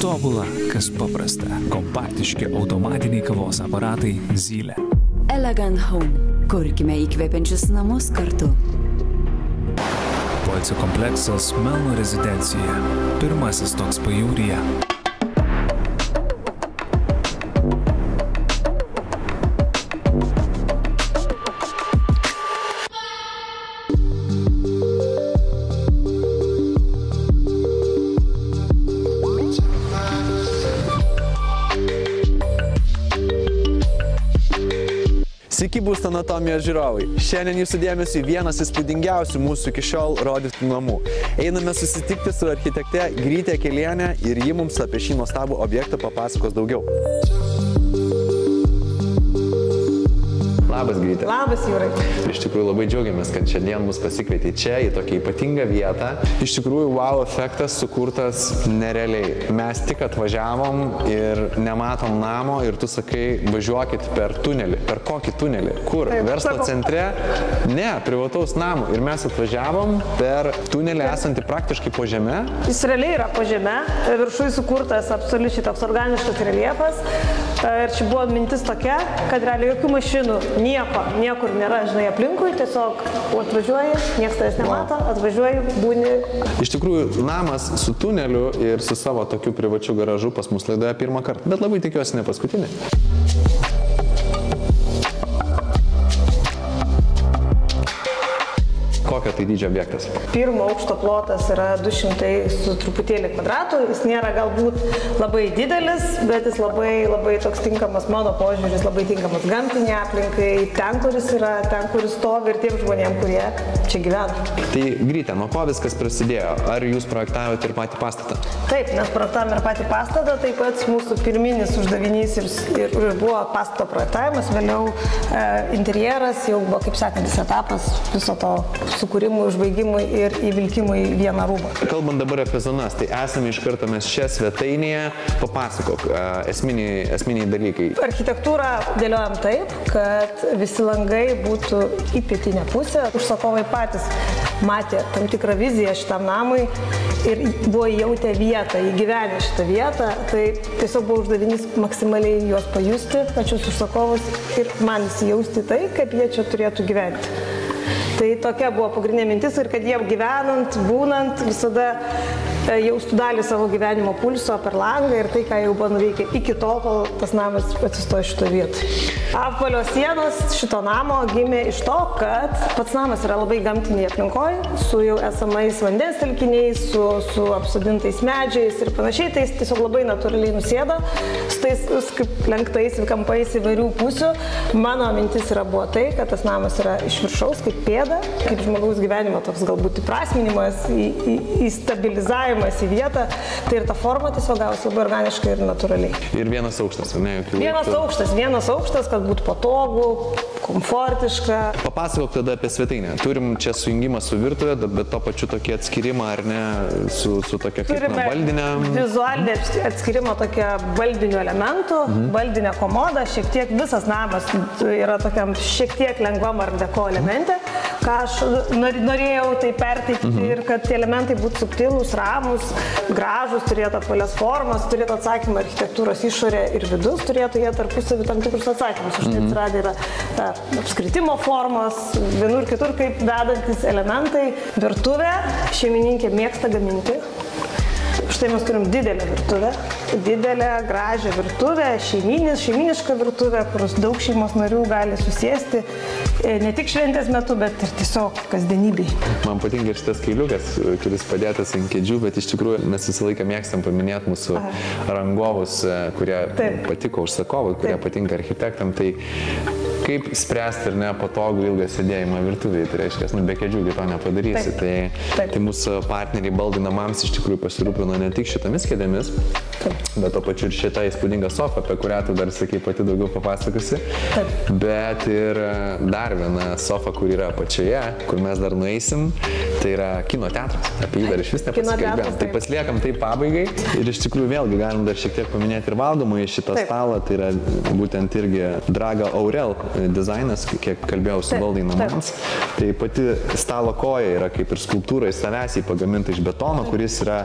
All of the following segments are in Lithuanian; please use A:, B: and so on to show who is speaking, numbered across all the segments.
A: tobula, kas paprasta. Kompaktiški automatiniai kavos aparatai Zylė.
B: Elegant Home. Kurkime įkvepiančius namus kartu.
A: Poilsio kompleksas Melno rezidencija. Pirmasis toks pajūryje.
C: Sveiki, būsto anatomijos žiūrovai. Šiandien jūsų dėmesį vienas įspūdingiausių mūsų iki šiol rodytų namų. Einame susitikti su architekte Gryte Keliene ir ji mums apie šį nuostabų objektą papasakos daugiau. Labas, Gryte.
D: Labas, Jūrai.
C: Iš tikrųjų labai džiaugiamės, kad šiandien mus pasikvietė čia, į tokią ypatingą vietą. Iš tikrųjų, wow efektas sukurtas nerealiai. Mes tik atvažiavom ir nematom namo ir tu sakai, važiuokit per tunelį. Per kokį tunelį? Kur?
D: Taip,
C: Verslo centre? Ne, privataus namo. Ir mes atvažiavom per tunelį esantį praktiškai po žeme.
D: Jis realiai yra po žeme, viršui sukurtas absoliučiai toks organiškas reljefas. Ir čia buvo mintis tokia, kad realiai jokių mašinų, niekur nėra, žinai, aplinkui, tiesiog atvažiuoji, niekas tavęs nemato, atvažiuoji, būni.
C: Iš tikrųjų, namas su tuneliu ir su savo tokiu privačiu garažu pas mus laidoje pirmą kartą, bet labai tikiuosi ne paskutinį. Kokio tai dydžio objektas?
D: Pirmo aukšto plotas yra 200 su truputėlį kvadratų, jis nėra galbūt labai didelis, bet jis labai toks tinkamas mano požiūris, labai tinkamas gamtinė aplinkai, ten, kur jis yra, ten, kur jis stovi ir tiem žmonėm, kurie čia gyvena.
C: Tai Gryte, nuo ko viskas prasidėjo? Ar jūs projektavote ir patį pastatą?
D: Taip, mes projektavome ir patį pastatą, taip pat mūsų pirminis uždavinys ir buvo pastato projektavimas, vėliau interjeras jau buvo, kaip sakantis, etapas viso to sukūrimui, užbaigimui ir įvilkimui į vieną rūbą.
C: Kalbant dabar apie zonas, tai esame iš karto mes čia svetainėje. Papasakok esminiai dalykai.
D: Architektūrą dėliojam taip, kad visi langai būtų į pietinę pusę. Užsakovai patys matė tam tikrą viziją šitam namui ir buvo jautę vietą, įgyvenę šitą vietą. Tai tiesiog buvo uždavinys maksimaliai juos pajusti, pačius užsakovus ir man įsijausti tai, kaip jie čia turėtų gyventi. Tai tokia buvo pagrindinė mintis ir kad jie gyvenant, būnant, visada jaustų dalį savo gyvenimo pulso per langą ir tai, ką jau buvo nuveikę iki tol, kol tas namas atsistojo šito vietoj. Apvalio sienos šito namo gimė iš to, kad pats namas yra labai gamtiniai aplinkoj, su jau esamais vandens telkiniais, su apsodintais medžiais ir panašiai, tai jis tiesiog labai natūraliai nusėda, su tais kaip lenktais ir kampais įvairių pusių. Mano mintis buvo tai, kad tas namas yra iš viršaus, kaip pėda, kaip žmogaus gyvenimo toks galbūt įprasminimas, įstabilizavimas į vietą, tai ir ta forma tiesiog gausi labai organiškai ir natūraliai. Ir
C: vienas aukštas, ne?
D: Vienas aukštas, kad būtų patogu, komfortiška.
C: Papasakok tada apie svetainę. Turim čia sujungimą su virtuvė, bet to pačiu tokį atskirimą, ar ne, su tokia kaip baldinė.
D: Vizualinė atskirimą tokia baldinių elementų, baldinė komoda, šiek tiek visas namas yra tokiam šiek tiek lengvam art deko elemente, ką aš norėjau tai perteikti ir kad tie elementai būtų subtilūs, ramus, gražus, turėtų apvalias formas, turėtų atsakymą architektūros išorė ir vidus, turėtų jie tarpusavį tam tikrus atsakymus. Už tai atsirado yra apskritimo formos, vienur ir kitur kaip vedantis elementai. Virtuvė, šeimininkė mėgsta gaminti. Štai mes turim didelę virtuvę, didelę, gražią virtuvę, šeiminišką virtuvę, kur daug šeimos narių gali susėsti, ne tik šventės metu, bet ir tiesiog kasdienybėj.
C: Man patinka ir šitas kailiukas, kuris padėtas ant kėdžių, bet iš tikrųjų mes visą laiką mėgstam paminėti mūsų rangovus, kurie patiko užsakovui, kurie patinka architektam. Tai kaip spręsti ir nepatogų ilgą sėdėjimą virtuvėje, tai reiškia, be kėdžių to nepadarysi. Tai mūsų partneriai baldų namams iš tikrųjų pasirūpino ne tik šitomis kėdėmis, bet to pačiu ir šitą įspūdingą sofą, apie kurią tu dar sakai pati daugiau papasakosi, bet ir dar viena sofa, kur yra apačioje, kur mes dar nueisim, Tai yra kino teatras, apie jį dar iš vis nepasikalbėjom. Tai pasiliekam tai pabaigai ir iš tikrųjų vėlgi galim dar šiek tiek paminėti ir valgomąjį šitą stalą, tai yra būtent irgi Draga Aurel dizainas, kiek kalbėjau su baldai namams. Tai pati stalo koja yra kaip ir skulptūra į savęs pagaminta iš betono, kuris yra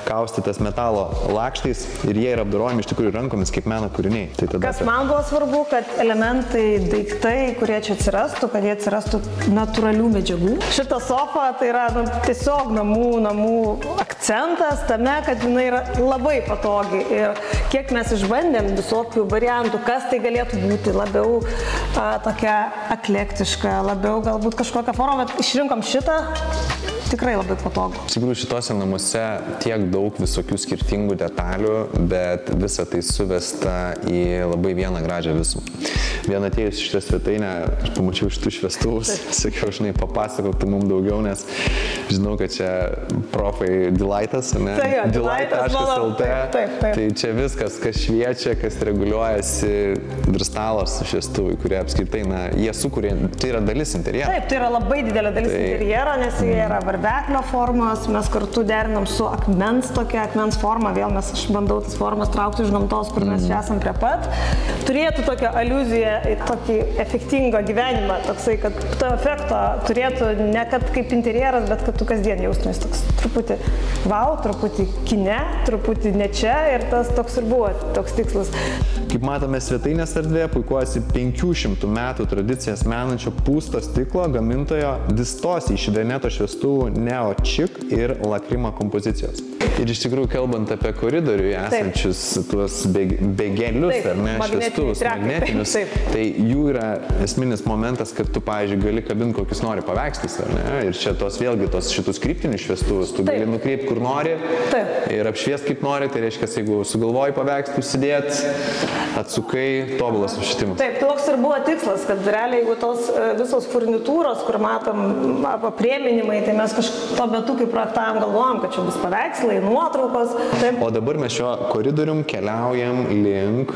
C: kaustytas metalo lakštais ir jie yra apdorojami iš tikrųjų rankomis kaip meno kūriniai. Tai
D: kas man buvo svarbu, kad elementai, daiktai, kurie čia atsirastų, kad jie atsirastų natūralių medžiagų. Šita sofa tai yra tiesiog namų akcentas tame, kad jinai yra labai patogi ir kiek mes išbandėm visokių variantų, kas tai galėtų būti, labiau tokia eklektiška, labiau galbūt kažkokią formą, bet išrinkom šitą. Tikrai labai patogu.
C: Iš tikrųjų, šitose namuose tiek daug visokių skirtingų detalių, bet visa tai suvesta į labai vieną gražią visumą. Vien atėjus šitą svetainę, aš pamačiau šitų šviestuvus, sakiau, žinai, papasakok tu mums daugiau, nes žinau, kad čia profai Delightas, ne? Delight.lt. Tai čia viskas, kas šviečia, kas reguliuojasi, virstalas šviestuvai, kurie apskritai, na, jie sukuria, tai yra dalis interjero.
D: Taip, tai yra labai didelė dalis interjero, nes jie yra varveklio formos, mes kartu derinam su tokia akmens forma, vėl aš bandau tas formas traukti iš gamtos, kur mes čia esam prie pat. Turėtų tokią aliuziją į tokį efektingą gyvenimą, toksai, kad to efekto turėtų ne kad kaip interjeras, bet kad tu kasdien jaustumės toks truputį wow, truputį kine, truputį ne čia ir tas toks ir buvo, toks tikslas.
C: Kaip matome, svetainės erdvė puikuojasi 500 metų tradicijas menančio pūsto stiklo gamintojo Distosi iš Veneto šviestuvų Neo Chic ir Lacrima kompozicijos. Ir iš tikrųjų, kalbant apie koridorių esančius tuos begelius, ar ne, šviestuvus magnetinius, tai jų yra esminis momentas, kad tu, pavyzdžiui, gali kabinti kokius nori paveikslus, ar ne? Ir čia vėlgi šitus kryptinius šviestuvus, tu gali nukreipti kur nori ir apšviesti kaip nori, tai reiškia, jeigu sugalvoji paveikslų įsidėti, atsukai, tobulas apšvietimas.
D: Taip, toks ir buvo tikslas, kad realiai, jeigu tos visos furnitūros, kur matom aprėminimai, tai mes tuo metu, kai projektavom, galvojom, kad čia bus paveikslai, nuotraukos. Taip.
C: O dabar mes šiuo koridorium keliaujam link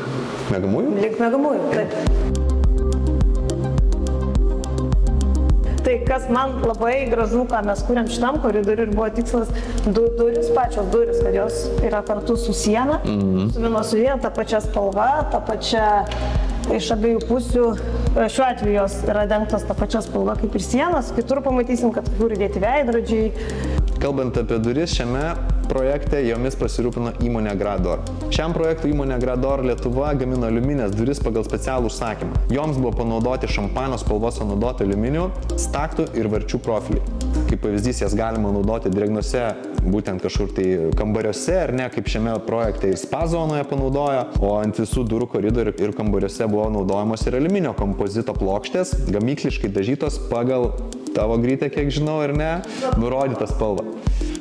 C: Miegamųjų?
D: Link Miegamųjų, taip. Tai kas man labai gražu, ką mes kuriam šitam koridoriui, ir buvo tikslas duris, pačios duris, kad jos yra kartu su siena, su vienos su viena, ta pačia spalva, ta pačia iš abiejų pusių, šiuo atveju jos yra dengtos ta pačia spalva kaip ir sienos, kitur pamatysim, kad kur įdėti veidrodžiai.
C: Kalbant apie duris, šiame projekte jomis pasirūpino įmonė Grador. Šiam projektui įmonė Grador Lietuva gamino aliuminės duris pagal specialų užsakymą. Joms buvo panaudoti šampano spalvos naudoti aliuminių, staktų ir varčių profiliai. Kaip pavyzdys, jas galima naudoti drėgnose, būtent kažkur tai kambariuose, ar ne, kaip šiame projekte ir spa zonoje panaudojo, o ant visų durų koridorių ir kambariuose buvo naudojamos ir aliuminio kompozito plokštės, gamykliškai dažytos pagal tavo grytę, kiek žinau, ir ne, nurodytą spalvą.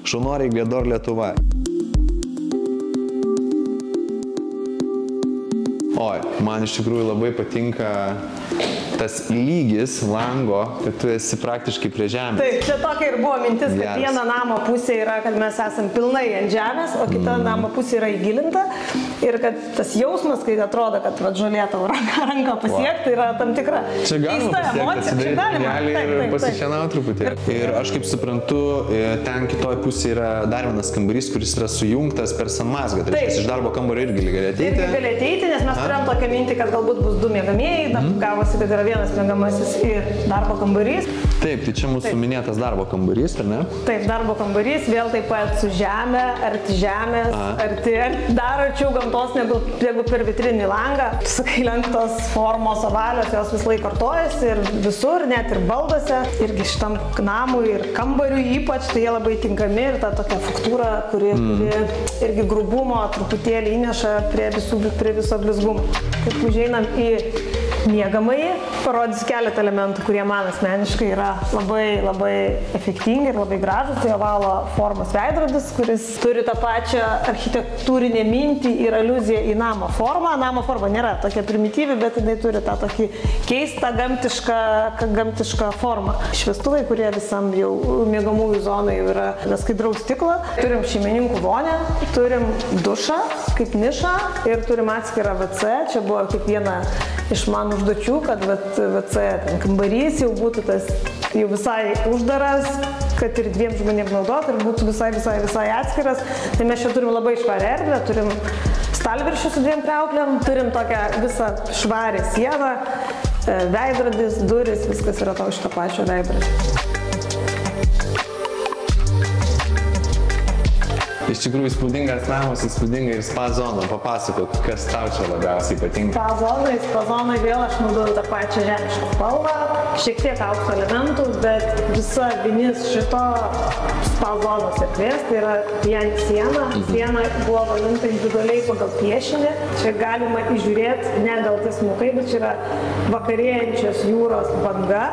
C: Šaunuoliai Grador Lietuva. Oi, man iš tikrųjų labai patinka tas lygis lango, kad tu esi praktiškai prie žemės.
D: Taip, čia tokia ir buvo mintis, kad viena namo pusė yra, kad mes esam pilnai ant žemės, o kita namo pusė yra įgilinta. Ir kad tas jausmas, kai atrodo, kad žolė tau ranką pasiekti, yra tam tikra keista emocija. Čia galima
C: ir pasišienauti truputį. Ir aš kaip suprantu, ten kitoj pusė yra dar vienas kambarys, kuris yra sujungtas per sanmazgą. Tai iš darbo kambario irgi gali ateiti.
D: Irgi gali ateiti, nes mes turėjom tokią mintį, kad galbūt bus du miegamieji, gavosi, kad yra vienas miegamasis ir darbo kambarys.
C: Taip, tai čia mūsų minėtas darbo kambarys, ar ne?
D: Taip, darbo kambarys, vėl taip pat su žemė, arti žemės, dar arčiau gamtos negu per vitrinį langą. Sakai, lenktos formos ovalios, jos vis laik kartojasi ir visur, net ir balduose, irgi šitam namui ir kambariui ypač, tai jie labai tinkami ir ta tokia faktūra, kuri irgi grubumo truputėlį įneša prie viso blizgumo. Kaip užeinam į miegamąjį, parodysiu keletą elementų, kurie man asmeniškai yra labai efektingi ir labai gražus. Tai ovalo formos veidrodis, kuris turi tą pačią architektūrinę mintį ir aliuziją į namo formą. Namo forma nėra tokia primityvi, bet jinai turi tą tokį keistą gamtišką formą. Šviestuvai, kurie visam jau miegamųjų zonai jau yra skaidraus stiklo. Turim šeimininkų vonę, turim dušą kaip nišą ir turim atskirą WC. Čia buvo kaip viena iš mano užduočių, kad WC kambarys jau būtų tas jau visai uždaras, kad ir 2 žmonėm naudoti ir būtų visai atskiras. Tai mes čia turim labai švarę erdvę, turim stalviršį su 2 kriauklėm, turim tokią visą švarę sieną, veidrodis, duris, viskas yra to iš to pačio veidrodžio.
C: Iš tikrųjų įspūdingas namas, įspūdinga ir spa zona. Papasakok, kas tau čia labiausiai patinka?
D: Spa zonai vėl aš naudoju tą pačią žemišką spalvą, šiek tiek aukso elementų, bet visa vinis šito spa zonos erdvės, tai yra vien siena. Siena buvo valinta individualiai pagal piešinį. Čia galima įžiūrėti ne gal tiesmukai, bet čia yra vakarėjančios jūros banga.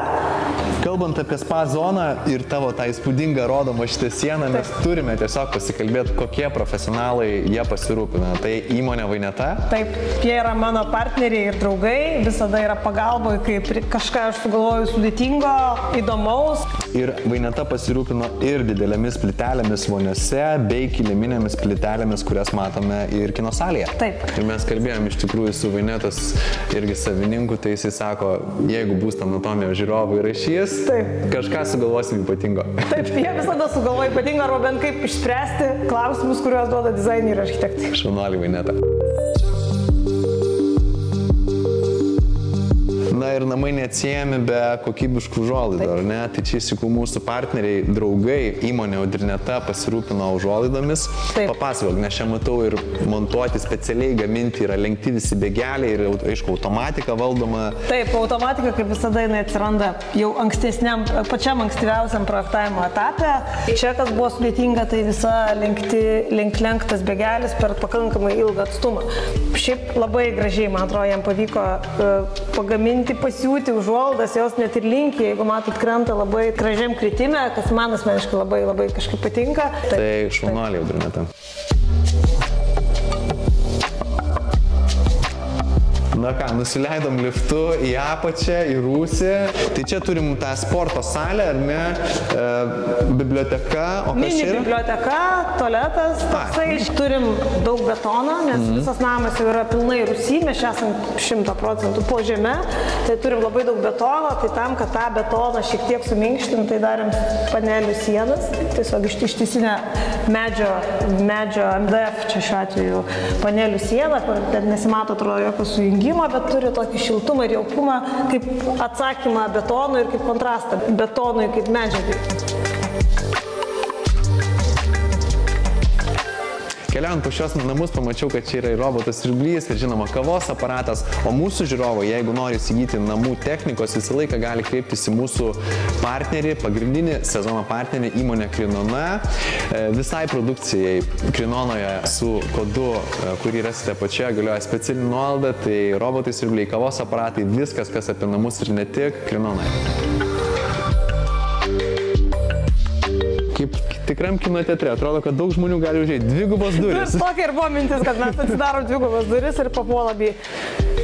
C: Kalbant apie spa zoną ir tavo tą įspūdingą rodomą šitą sieną, mes turime tiesiog pasikalbėti, kokie profesionalai jie pasirūpina. Tai įmonė Vaineta?
D: Taip, jie yra mano partneriai ir draugai, visada yra pagalboj, kaip kažką aš sugalvoju sudėtingo, įdomaus.
C: Ir Vaineta pasirūpino ir didelėmis plytelėmis voniose, bei kiliminėmis plytelėmis, kurias matome ir kino salėje.
D: Taip.
C: Ir mes kalbėjom iš tikrųjų su Vainetos irgi savininku, tai jisai sako, jeigu bus anatomijos žiūrovai rašys,
D: taip,
C: kažką sugalvosim ypatingo.
D: Taip, jie visada sugalvoja ypatingo, arba bent kaip išspręsti klausimus, kuriuos duoda dizaineriai ir architektai.
C: Šaunuoliai Vaineta. Na ir namai neatsiejami be kokybiškų užuolaidų, ar ne? Tai čia įsikų mūsų partneriai, draugai, įmonė Audrineta pasirūpino užuolaidomis. Papasakok, nes čia matau ir montuoti specialiai gaminti yra lenkti visi bėgeliai ir, aišku, automatika valdoma.
D: Taip, automatika, kaip visada, jinai atsiranda jau pačiam ankstyviausiam projektavimo etape. Čia, kas buvo sudėtinga, tai visa lenktas bėgelis per pakankamai ilgą atstumą. Šiaip labai gražiai, man atrodo, jam pavyko pagaminti, pasiūti užuolaidas, jos net ir linki, jeigu matot, krenta labai gražiam kritime, kas man asmeniškai labai kažkaip patinka.
C: Tai šaunuoliai Audrineta. Na ką, nusileidom liftu į apačią, į rūsį. Tai čia turim tą sporto salę, ar ne? Biblioteka, o kas čia yra?
D: Mini biblioteka, tualetas, toksai. Turim daug betono, nes visas namas jau yra pilnai rūsy, mes esam 100% po žeme. Tai turim labai daug betono, tai tam, kad tą betoną šiek tiek suminkštim, tai darėm panelių sienas. Tiesiog ištisinę medžio MDF, čia šiuo atveju panelių sieną, kur nesimato, atrodo, jokio sujungimo, bet turi tokį šiltumą ir jaukumą kaip atsakymą betonui ir kaip kontrastą betonui kaip medžiagai.
C: Keliaujant po šios namus, pamačiau, kad čia yra ir robotas siurblys, ir žinoma kavos aparatas, o mūsų žiūrovai, jeigu nori įsigyti namų technikos, visą laiką gali kreiptis į mūsų partnerį, pagrindinį sezono partnerį, įmonę Krinona. Visai produkcijai Krinonoje su kodu, kurį rasite pačioje, galioja speciali nuolaida, tai robotai siurbliai, kavos aparatai, viskas, kas apie namus ir ne tik Krinonoje. Kaip tikram kino teatre, atrodo, kad daug žmonių gali užėjti. Dvigubos duris.
D: Tokia ir buvo mintis, kad mes atsidarom dvigubos duris ir papuolam į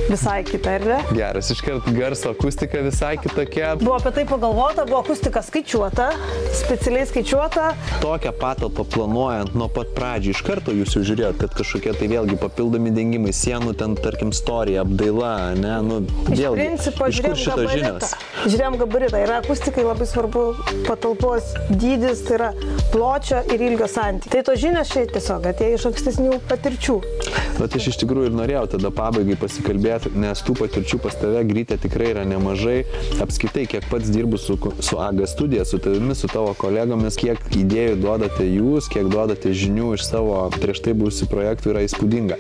D: visai kitą erdvę.
C: Geras, iškart garso akustika visai kitokia.
D: Buvo apie tai pagalvota, buvo akustika skaičiuota, specialiai skaičiuota.
C: Tokią patalpą planuojant nuo pat pradžių, iš karto jūs jau žiūrėjot, kad kažkokie tai vėlgi papildomi dengimai, sienų ten, tarkim, storija, apdaila, ne, nu, vėlgi.
D: Iš principo, žiūrėjom gabaritą. Yra akustikai labai svarbu patalpos dydis, tai yra pločio ir ilgio santykiai. Tai to žinios šiai tiesiog atėjo iš ankstesnių patirčių.
C: Bet aš iš tikrųjų ir norėjau tada pabaigai pasikalbėti, nes tų patirčių pas tave, Gryte, tikrai yra nemažai. Apskritai, kiek pats dirbu su AG studija, su tavimi, su tavo kolegomis, kiek idėjų duodate jūs, kiek duodate žinių iš savo prieš tai buvusių projektų, yra įspūdinga.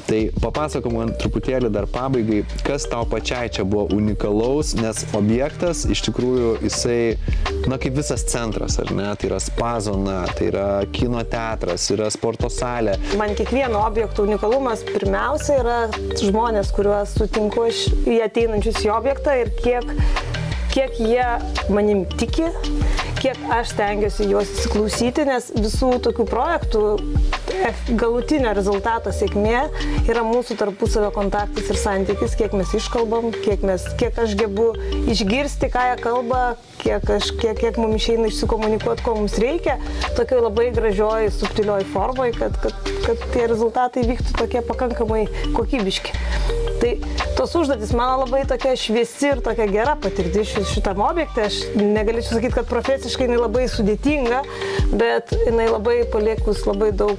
C: Tai papasakok man truputėlį dar pabaigai, kas tau pačiai čia buvo unikalaus, nes objektas iš tikrųjų jisai, na, kaip visas centras, ar ne? Tai yra spa zona, tai yra kino teatras, yra sporto salė.
D: Man kiekvieno objekto unikalumas pirmiausia yra žmonės, kuriuos sutinku į ateinančius į objektą ir kiek jie manim tiki, kiek aš stengiuosi juos įsiklausyti, nes visų tokių projektų galutinio rezultato sėkmė yra mūsų tarpusavio kontaktas ir santykis, kiek mes iškalbam, kiek aš gebu išgirsti, ką jie kalba, kiek mums išeina išsikomunikuoti, ko mums reikia, tokioj labai gražioj, subtilioj formoj, kad tie rezultatai vyktų tokie pakankamai kokybiški. Tai tos užduotis mano labai tokia šviesi ir tokia gera patirtis šitam objekte. Aš negalėčiau sakyti, kad profesiškai jinai labai sudėtinga, bet jinai labai paliekus labai daug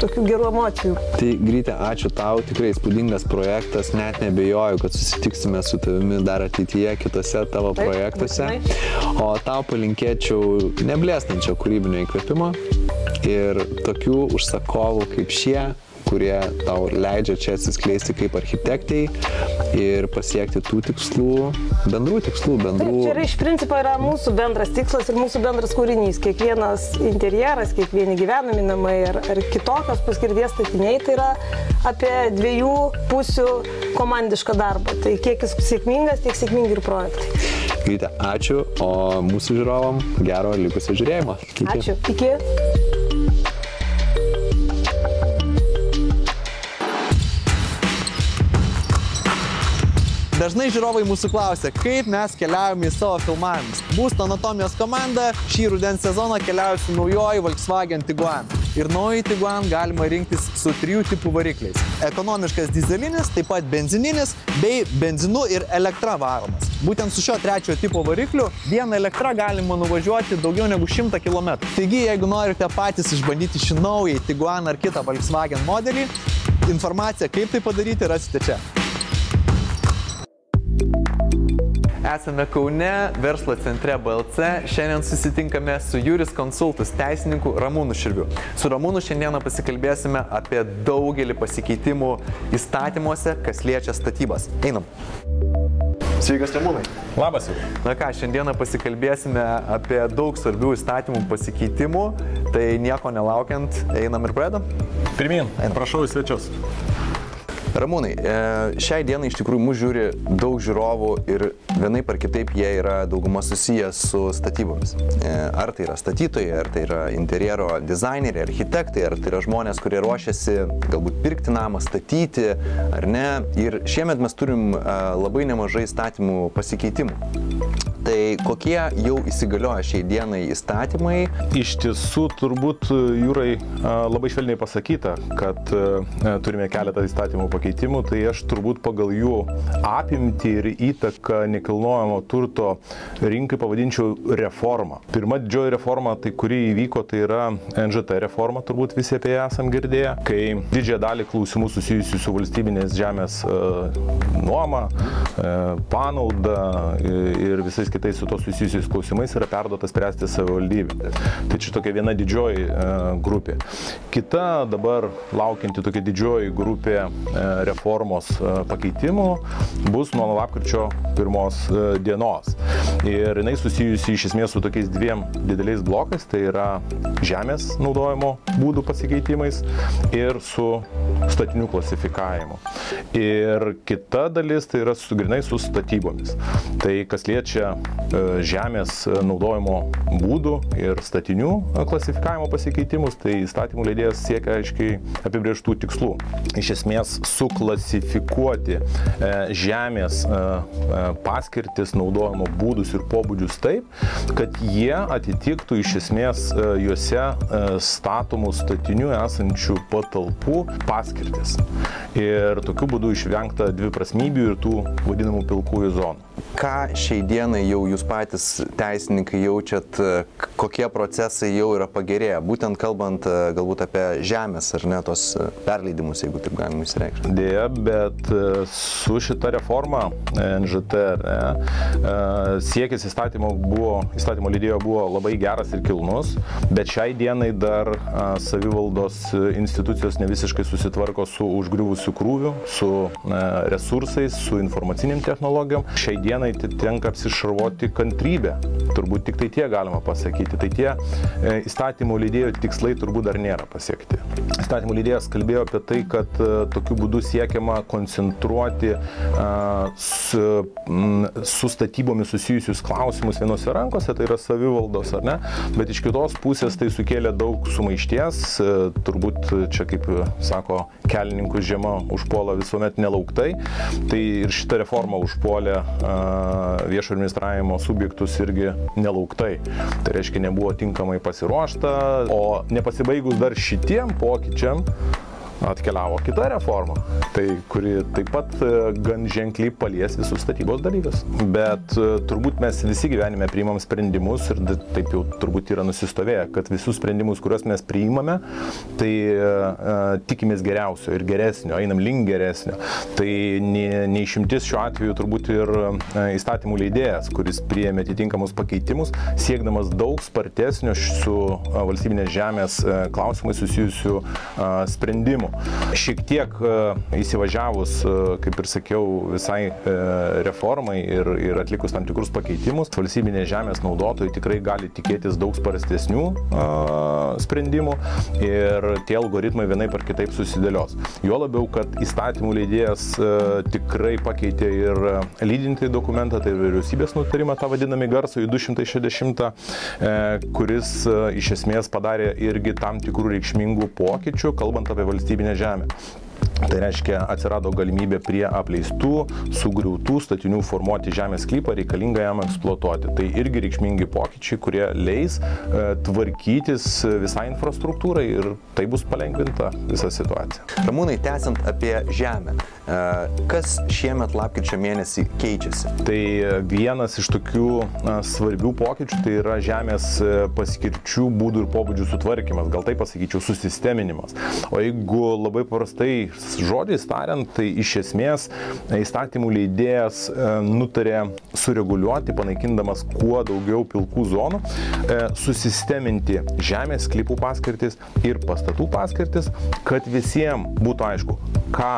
D: tokių gerų emocijų.
C: Tai Gryte, ačiū tau, tikrai įspūdingas projektas, net nebejoju, kad susitiksime su tavimi dar ateityje kitose tavo projektuose. O tau palinkėčiau neblėstančio kūrybinio įkvėpimo ir tokių užsakovų kaip šie, kurie tau leidžia čia atsiskleisti kaip architektai ir pasiekti tų tikslų, bendrų tikslų.
D: Taip, čia iš principo yra mūsų bendras tikslas ir mūsų bendras kūrinys. Kiekvienas interjeras, kiekvieni gyvenami namai ar kitokios paskirties statiniai, tai yra apie dviejų pusių komandišką darbą. Tai kiek jis sėkmingas, tiek sėkmingi ir projektai.
C: Gryte, ačiū, o mūsų žiūrovam gero likusio žiūrėjimo.
D: Ačiū, iki.
E: Dažnai žiūrovai mūsų klausia, kaip mes keliaujame į savo filmavimus. Būsto anatomijos komanda šį rudens sezoną keliauja su naujoji Volkswagen Tiguan. Ir naujoji Tiguan galima rinktis su 3 tipų varikliais. Ekonomiškas dizelinis, taip pat benzininis, bei benzinu ir elektra varomas. Būtent su šio 3 tipo varikliu vieną elektrą galima nuvažiuoti daugiau negu 100 km. Taigi, jeigu norite patys išbandyti šį naują Tiguan ar kitą Volkswagen modelį, informaciją, kaip tai padaryti, rasite čia. Esame Kaune, verslo centre BLC. Šiandien susitinkame su Juris Consultus teisininku Ramūnu Širviu. Su Ramūnu šiandieną pasikalbėsime apie daugelį pasikeitimų įstatymuose, kas liečia statybas. Einam. Sveikas, Ramūnai.
F: Labas.
E: Na ką, šiandieną pasikalbėsime apie daug svarbių įstatymų pasikeitimų. Tai nieko nelaukiant, einam ir pradedam?
F: Pirmyn, prašau į svečius.
E: Ramūnai, šiai dienai iš tikrųjų mūsų žiūri daug žiūrovų ir vienaip ar kitaip jie yra dauguma susiję su statybomis. Ar tai yra statytojai, ar tai yra interjero dizaineriai, architektai, ar tai yra žmonės, kurie ruošiasi galbūt pirkti namą, statyti, ar ne. Ir šiemet mes turim labai nemažai įstatymų pasikeitimų. Tai kokie jau įsigalioja šiai dienai įstatymai?
F: Iš tiesų, turbūt, Jūrai, labai švelniai pasakyta, kad turime keletą įstatymų pakeitimų, tai aš turbūt pagal jų apimtį ir įtaką nekilnojamo turto rinkai pavadinčiau reformą. Pirma didžioji reforma, tai kuri įvyko, tai yra NŽT reforma, turbūt visi apie ją esam girdėję, kai didžiąją dalį klausimų susijusių su valstybinės žemės nuoma, panauda ir visais kitais su to susijusiais klausimais yra perduotas spręsti savivaldybė. Tai čia tokia viena didžioji grupė. Kita dabar laukianti tokia didžioji grupė reformos pakeitimų bus nuo lapkričio 1 dienos. Ir jinai susijusi iš esmės su tokiais dviem dideliais blokais, tai yra žemės naudojimo būdų pasikeitimais ir su statinių klasifikavimu. Ir kita dalis tai yra grynai su statybomis. Tai kas liečia žemės naudojimo būdų ir statinių klasifikavimo pasikeitimus, tai įstatymų leidėjas siekia aiškiai apibrėžtų tikslų. Iš esmės suklasifikuoti žemės paskirtis, naudojimo būdus ir pobūdžius taip, kad jie atitiktų iš esmės juose statomų statinių esančių patalpų paskirtis. Ir tokiu būdu išvengta dviprasmybių ir tų vadinamų pilkųjų zonų.
E: Ką šiai dienai jau jūs patys teisininkai jaučiat, kokie procesai jau yra pagerėję, būtent kalbant galbūt apie žemės ar ne tos perleidimus, jeigu taip galima išsireikšti?
F: Deja, bet su šita reforma NŽT siekis įstatymo leidėjo buvo labai geras ir kilnus, bet šiai dienai dar savivaldos institucijos ne visiškai susitvarko su užgriuvusiu krūviu, su resursais, su informaciniam technologijom. Šiai dienai tenka apsišarvoti kantrybę. Turbūt tik tai tie galima pasakyti. Tai tie įstatymų leidėjo tikslai turbūt dar nėra pasiekti. Įstatymų leidėjas kalbėjo apie tai, kad tokiu būdu siekiama koncentruoti su statybomis susijusių susijusius klausimus vienose rankose, tai yra savivaldos, ar ne, bet iš kitos pusės tai sukėlė daug sumaišties, turbūt čia, kaip sako, kelininkus žiema užpuola visuomet nelauktai, tai ir šita reforma užpuolė viešo administravimo subjektus irgi nelauktai. Tai reiškia, nebuvo tinkamai pasiruošta, o nepasibaigus dar šitiem pokyčiam atkeliavo kita reforma, tai kuri taip pat gan ženkliai palies visus statybos dalyvius. Bet turbūt mes visi gyvenime priimam sprendimus ir taip jau turbūt yra nusistovėję, kad visus sprendimus, kuriuos mes priimame, tai tikimės geriausio ir geresnio, einam link geresnio. Tai neišimtis šiuo atveju turbūt ir įstatymų leidėjas, kuris priėmė atitinkamus pakeitimus, siekdamas daug spartesnio su valstybinės žemės klausimais susijusių sprendimų. Šiek tiek įsivažiavus, kaip ir sakiau, visai reformai ir atlikus tam tikrus pakeitimus, valstybinės žemės naudotojai tikrai gali tikėtis daug spartesnių sprendimų ir tie algoritmai vienaip ar kitaip susidėlios. Jo labiau, kad įstatymų leidėjas tikrai pakeitė ir lydintį dokumentą, tai vyriausybės nutarimą, tą vadinamį garsųjį 260, kuris iš esmės padarė irgi tam tikrų reikšmingų pokyčių, kalbant apie valstybinę žemę. Tai reiškia, atsirado galimybė prie apleistų, sugriautų statinių formuoti žemės sklypą reikalingą jam eksploatuoti. Tai irgi reikšmingi pokyčiai, kurie leis tvarkytis visai infrastruktūrai ir tai bus palengvinta visa situacija.
E: Ramūnai, tęsiant apie žemę, kas šiemet lapkričio mėnesį keičiasi?
F: Tai vienas iš tokių svarbių pokyčių tai yra žemės paskirčių būdų ir pobūdžių sutvarkymas, gal tai pasakyčiau, susisteminimas. O jeigu labai paprastai žodžiais tariant, tai iš esmės įstatymų leidėjas nutarė sureguliuoti, panaikindamas kuo daugiau pilkų zonų, susisteminti žemės sklypų paskirtis ir pastatų paskirtis, kad visiems būtų aišku, ką,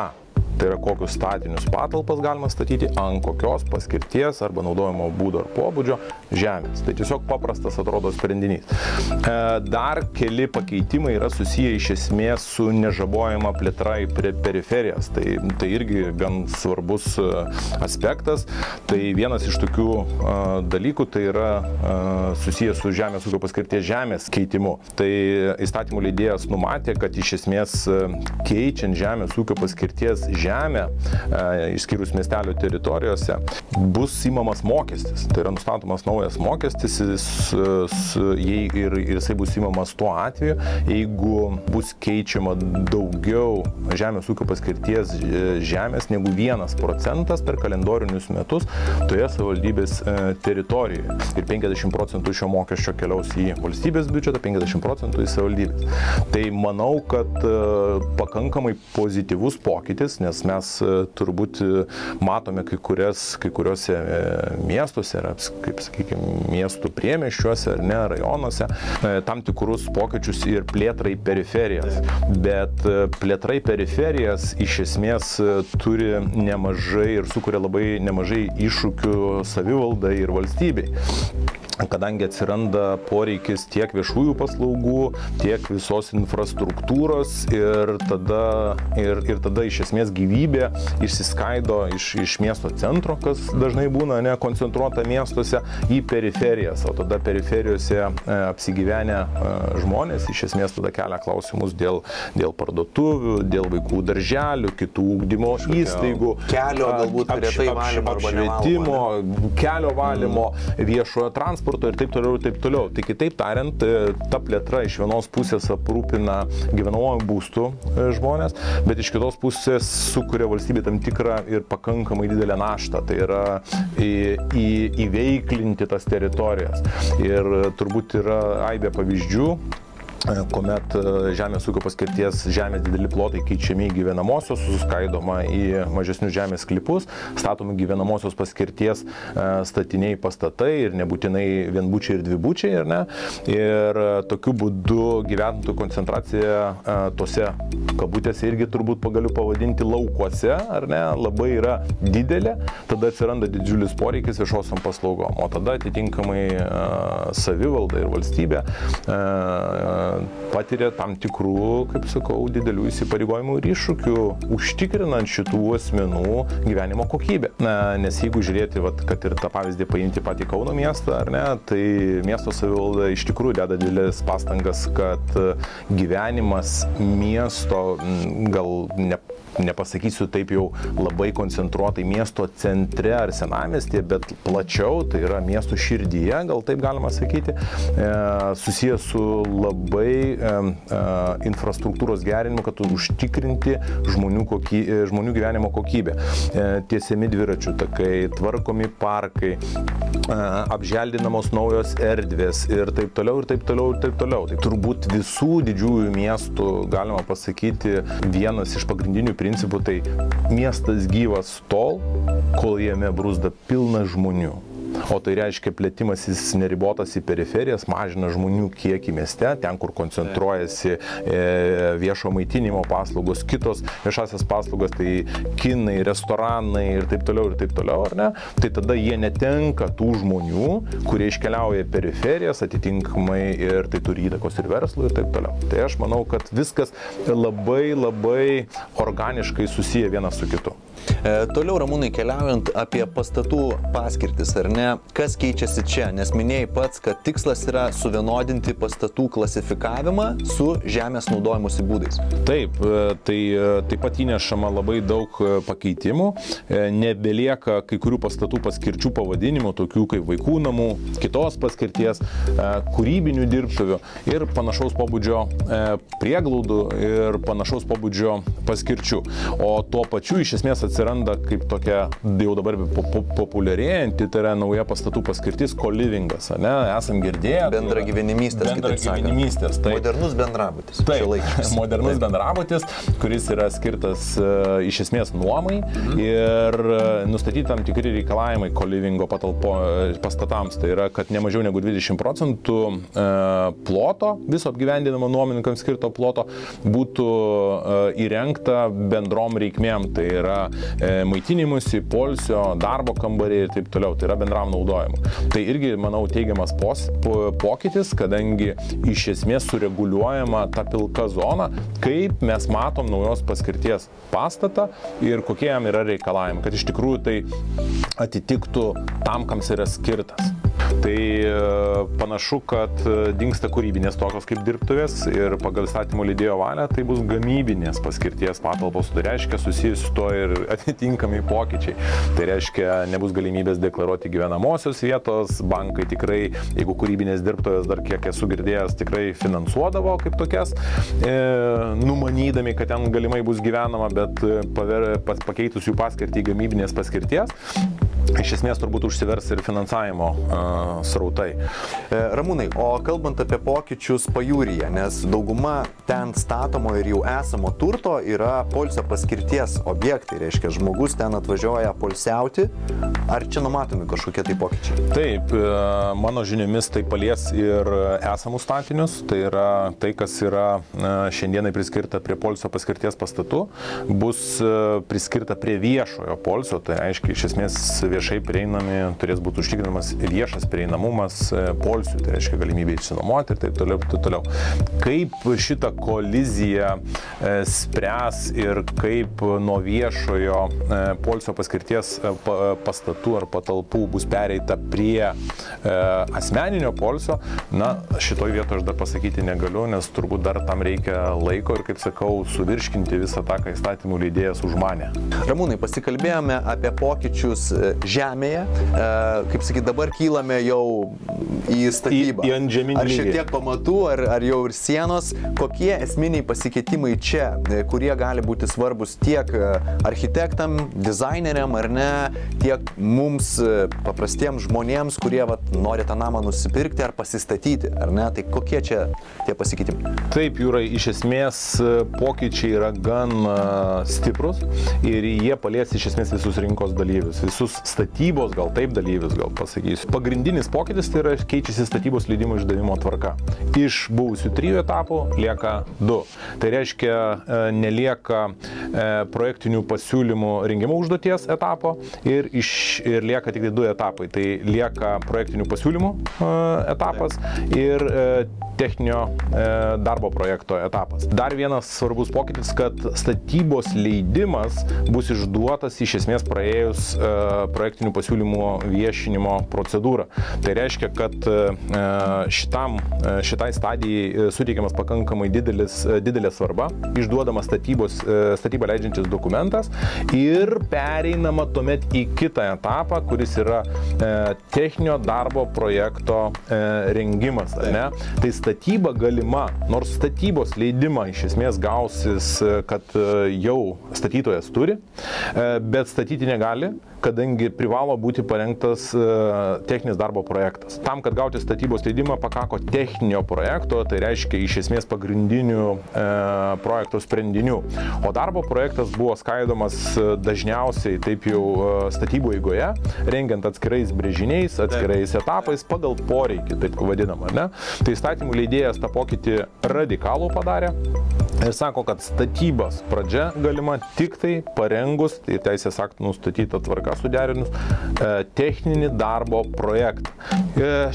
F: tai yra kokius statinius patalpas galima statyti, ant kokios paskirties arba naudojimo būdo ar pobūdžio žemės. Tai tiesiog paprastas atrodo sprendinys. Dar keli pakeitimai yra susiję iš esmės su nežabojama plėtra į periferijas. Tai irgi gan svarbus aspektas. Tai vienas iš tokių dalykų tai yra susijęs su žemės ūkio paskirties žemės keitimu. Tai įstatymų leidėjas numatė, kad iš esmės keičiant žemės ūkio paskirties žemę, išskyrus miestelio teritorijose, bus įmamas mokestis. Tai yra nustatomas naujas mokestis ir jisai bus įmamas tuo atveju, jeigu bus keičiama daugiau žemės ūkio paskirties žemės negu 1% per kalendorinius metus toje savivaldybės teritorijoje. Ir 50% šio mokesčio keliaus į valstybės biudžetą, 50% į savivaldybės. Tai manau, kad pakankamai pozityvus pokytis, nes mes turbūt matome kai kuriuose miestuose, kaip sakykime, miestų priemiesčiuose ar ne, rajonuose, tam tikrus pokyčius ir plėtrai periferijas. Bet plėtrai periferijas iš esmės turi nemažai ir sukuria labai nemažai iššūkių savivaldai ir valstybei. Kadangi atsiranda poreikis tiek viešųjų paslaugų, tiek visos infrastruktūros ir tada iš esmės gyvybė išsiskaido iš miesto centro, kas dažnai būna koncentruota miestuose, į periferijas, o tada periferijose apsigyvenę žmonės iš esmės tada kelia klausimus dėl parduotuvių, dėl vaikų darželių, kitų ugdymo įstaigų,
E: kelio galbūt retai valymo arba
F: apšvietimo, kelio valymo, viešojo transporto ir taip toliau ir taip toliau. Tai kitaip tariant, ta plėtra iš vienos pusės aprūpina gyvenamojų būstų žmonės, bet iš kitos pusės sukuria valstybė tam tikrą ir pakankamai didelę naštą. Tai yra įveiklinti tas teritorijas. Ir turbūt yra aibė pavyzdžių, kuomet žemės ūkio paskirties žemės dideli plotai keičiami į gyvenamosios, suskaidoma į mažesnius žemės sklypus, statomi gyvenamosios paskirties statiniai pastatai ir nebūtinai vienbučiai ir dvibučiai, ar ne? Ir tokiu būdu gyventojų koncentracija tose kabutėse irgi turbūt galiu pavadinti laukuose, ar ne, labai yra didelė, tada atsiranda didžiulis poreikis viešosiom paslaugom, o tada atitinkamai savivalda ir valstybė patiria tam tikrų, kaip sakau, didelių įsipareigojimų ir iššūkių, užtikrinant šitų asmenų gyvenimo kokybę. Nes jeigu žiūrėti, kad ir tą pavyzdį paimti patį Kauno miestą, ar ne, tai miesto savivalda iš tikrųjų deda didelis pastangas, kad gyvenimas miesto, gal nepasakysiu taip jau labai koncentruotai miesto centre ar senamiestyje, bet plačiau, tai yra miesto širdyje, gal taip galima sakyti, susijęs su labai infrastruktūros gerinimu, kad užtikrinti žmonių gyvenimo kokybę. Tiesiami dviračių takai, tvarkomi parkai, apželdinamos naujos erdvės ir taip toliau, ir taip toliau, ir taip toliau. Tai turbūt visų didžiųjų miestų, galima pasakyti, vienas iš pagrindinių principų, tai miestas gyvas tol, kol jame bruzda pilna žmonių. O tai reiškia plėtimasis neribotas į periferijas, mažina žmonių kiekį mieste, ten, kur koncentruojasi viešo maitinimo paslaugos, kitos viešasias paslaugas, tai kinai, restoranai ir taip toliau, ar ne? Tai tada jie netenka tų žmonių, kurie iškeliauja į periferijas atitinkamai ir tai turi įtakos ir verslui ir taip toliau. Tai aš manau, kad viskas labai organiškai susiję vienas su kitu.
E: Toliau, Ramūnai, keliaujant apie pastatų paskirtis, ar ne, kas keičiasi čia? Nes minėjai pats, kad tikslas yra suvienodinti pastatų klasifikavimą su žemės naudojimusi būdais.
F: Taip, tai taip pat įnešama labai daug pakeitimų, nebelieka kai kurių pastatų paskirčių pavadinimų, tokių kaip vaikų namų, kitos paskirties, kūrybinių dirbtuvių ir panašaus pobūdžio prieglaudų ir panašaus pobūdžio paskirčių. O tuo pačiu iš esmės atsiranda kaip tokia jau dabar populiarėjanti, tai yra nauja pastatų paskirtis co-livingas, ne? Esam girdėję.
E: Bendra gyvenimystės, kitaip sakant. Modernus bendrabutis.
F: Taip, modernus bendrabutis, kuris yra skirtas iš esmės nuomai ir nustatyti tam tikri reikalavimai co-livingo pastatams. Tai yra, kad ne mažiau negu 20% ploto, viso apgyvendinamo nuomininkams skirto ploto, būtų įrengta bendrom reikmėm. Tai yra maitinimusi, poilsio, darbo kambariai ir taip toliau. Tai yra bendram naudojimu. Tai irgi, manau, teigiamas pokytis, kadangi iš esmės sureguliuojama ta pilka zona, kaip mes matom naujos paskirties pastatą ir kokie jam yra reikalavimai, kad iš tikrųjų tai atitiktų tam, kam yra skirtas. Tai panašu, kad dingsta kūrybinės tokios kaip dirbtuvės ir pagal įstatymų leidėjo valią tai bus gamybinės paskirties patalpos. Tai reiškia susijęs su to ir atitinkami pokyčiai. Tai reiškia nebus galimybės deklaruoti gyvenamosios vietos, bankai tikrai, jeigu kūrybinės dirbtuvės dar kiek esu girdėjęs, tikrai finansuodavo kaip tokias, numanydami, kad ten galimai bus gyvenama, bet pakeitus jų paskirtį į gamybinės paskirties, iš esmės turbūt užsivers ir finansavimo srautai.
E: Ramūnai, o kalbant apie pokyčius pajūryje, nes dauguma ten statomo ir jau esamo turto yra poilsio paskirties objektai, reiškia žmogus ten atvažiuoja poilsiauti, ar čia numatomi kažkokie tai pokyčiai?
F: Taip, mano žiniomis tai palies ir esamus statinius, tai yra tai, kas yra šiandienai priskirta prie poilsio paskirties pastatų, bus priskirta prie viešojo poilsio, tai aiškiai iš esmės viešai prieinami, turės būti užtikrinamas viešas prieinamumas poilsiui, tai reiškia galimybė išsinuomoti ir taip toliau. Kaip šitą koliziją spręs ir kaip nuo viešojo poilsio paskirties pastatų ar patalpų bus pereita prie asmeninio poilsio, na, šitoj vietoje aš dar pasakyti negaliu, nes turbūt dar tam reikia laiko ir, kaip sakau, suvirškinti visą tą, ką įstatymų leidėjas užmanė.
E: Ramūnai, pasikalbėjome apie pokyčius žemėje, kaip sakyt, dabar kylame jau į statybą.
F: Į antžeminį lygį.
E: Ar šiek tiek pamatų, ar jau ir sienos, kokie esminiai pasikeitimai čia, kurie gali būti svarbus tiek architektam, dizaineriam, ar ne, tiek mums paprastiems žmonėms, kurie nori tą namą nusipirkti ar pasistatyti, ar ne, tai kokie čia tie pasikeitimai?
F: Taip, Jūrai, iš esmės pokyčiai yra gan stiprus ir jie palies iš esmės visus rinkos dalyvius, visus statybos, gal taip dalyvis, gal pasakysiu. Pagrindinis pokytis tai yra keičiasi statybos leidimo išdavimo tvarka. Iš buvusių 3 etapų lieka 2. Tai reiškia, nelieka projektinių pasiūlymų rengimo užduoties etapo ir lieka tik 2 etapai. Tai lieka projektinių pasiūlymų etapas ir techninio darbo projekto etapas. Dar vienas svarbus pokytis, kad statybos leidimas bus išduotas iš esmės praėjus projektinių pasiūlymų viešinimo procedūrą. Tai reiškia, kad šitai stadijai suteikiamas pakankamai didelė svarba, išduodamas statybą leidžiantis dokumentas ir pereinama tuomet į kitą etapą, kuris yra techninio darbo projekto rengimas. Ne? Tai statyba galima, nors statybos leidimą iš esmės gausis, kad jau statytojas turi, bet statyti negali, kadangi privalo būti parengtas techninis darbo projektas. Tam, kad gauti statybos leidimą, pakako techninio projekto, tai reiškia iš esmės pagrindinių projekto sprendinių. O darbo projektas buvo skaidomas dažniausiai taip jau statybų eigoje, rengiant atskirais brėžiniais, atskirais etapais pagal poreikį, taip vadinama. Ne? Tai įstatymų leidėjas tą pokytį radikalų padarė. Ir sako, kad statybos pradžia galima tik tai parengus, tai teisės aktų nustatyta tvarka suderinus, techninį darbo projektą.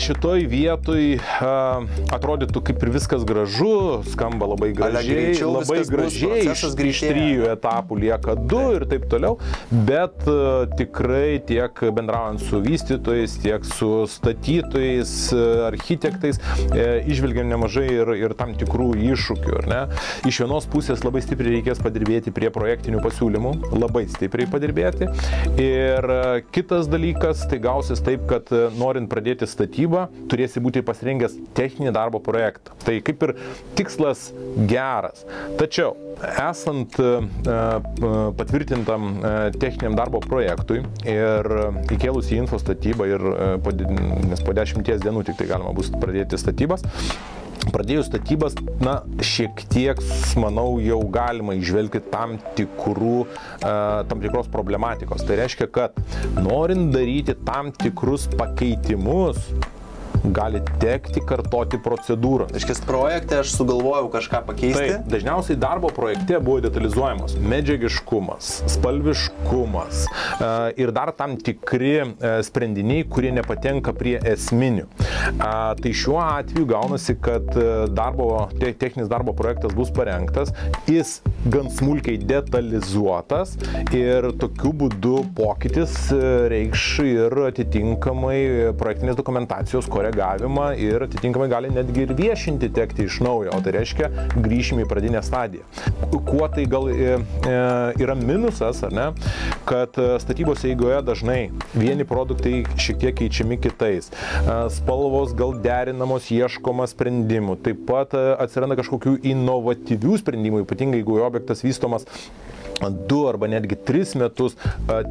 F: Šitoj vietoj atrodytų kaip ir viskas gražu, skamba labai gražiai, iš 3 etapų lieka 2 ir taip toliau, bet tikrai tiek bendraujant su vystytojais, tiek su statytojais, architektais, išvelgiam nemažai ir tam tikrų iššūkių, ar ne? Iš vienos pusės labai stipriai reikės padirbėti prie projektinių pasiūlymų, labai stipriai padirbėti. Ir kitas dalykas, tai gausis taip, kad norint pradėti statybą, turėsi būti pasirengęs techninį darbo projektą. Tai kaip ir tikslas geras. Tačiau, esant patvirtintam techniniam darbo projektui ir įkėlus į info statybą, nes po 10 dienų tik tai galima bus pradėti statybas, pradėjus statybas, šiek tiek, manau, jau galima įžvelgti tam tikros problematikos. Tai reiškia, kad norint daryti tam tikrus pakeitimus, gali tekti kartoti procedūrą.
E: Reiškia, projekte aš sugalvojau kažką pakeisti.
F: Taip, dažniausiai darbo projekte buvo detalizuojamos medžiagiškumas, spalviškumas ir dar tam tikri sprendiniai, kurie nepatenka prie esminių. Tai šiuo atveju gaunasi, kad techninis darbo projektas bus parengtas, jis gan smulkiai detalizuotas ir tokiu būdu pokytis reikš ir atitinkamai projektinės dokumentacijos koregavimą ir atitinkamai gali netgi ir viešinti tekti iš naujo, o tai reiškia grįšime į pradinę stadiją. Kuo tai gal yra minusas, ar ne, kad statybos eigoje dažnai vieni produktai šiek tiek keičiami kitais, spalvos gal derinamos, ieškoma sprendimų, taip pat atsiranda kažkokių inovatyvių sprendimų, ypatingai jeigu objektas vystomas 2 arba netgi 3 metus,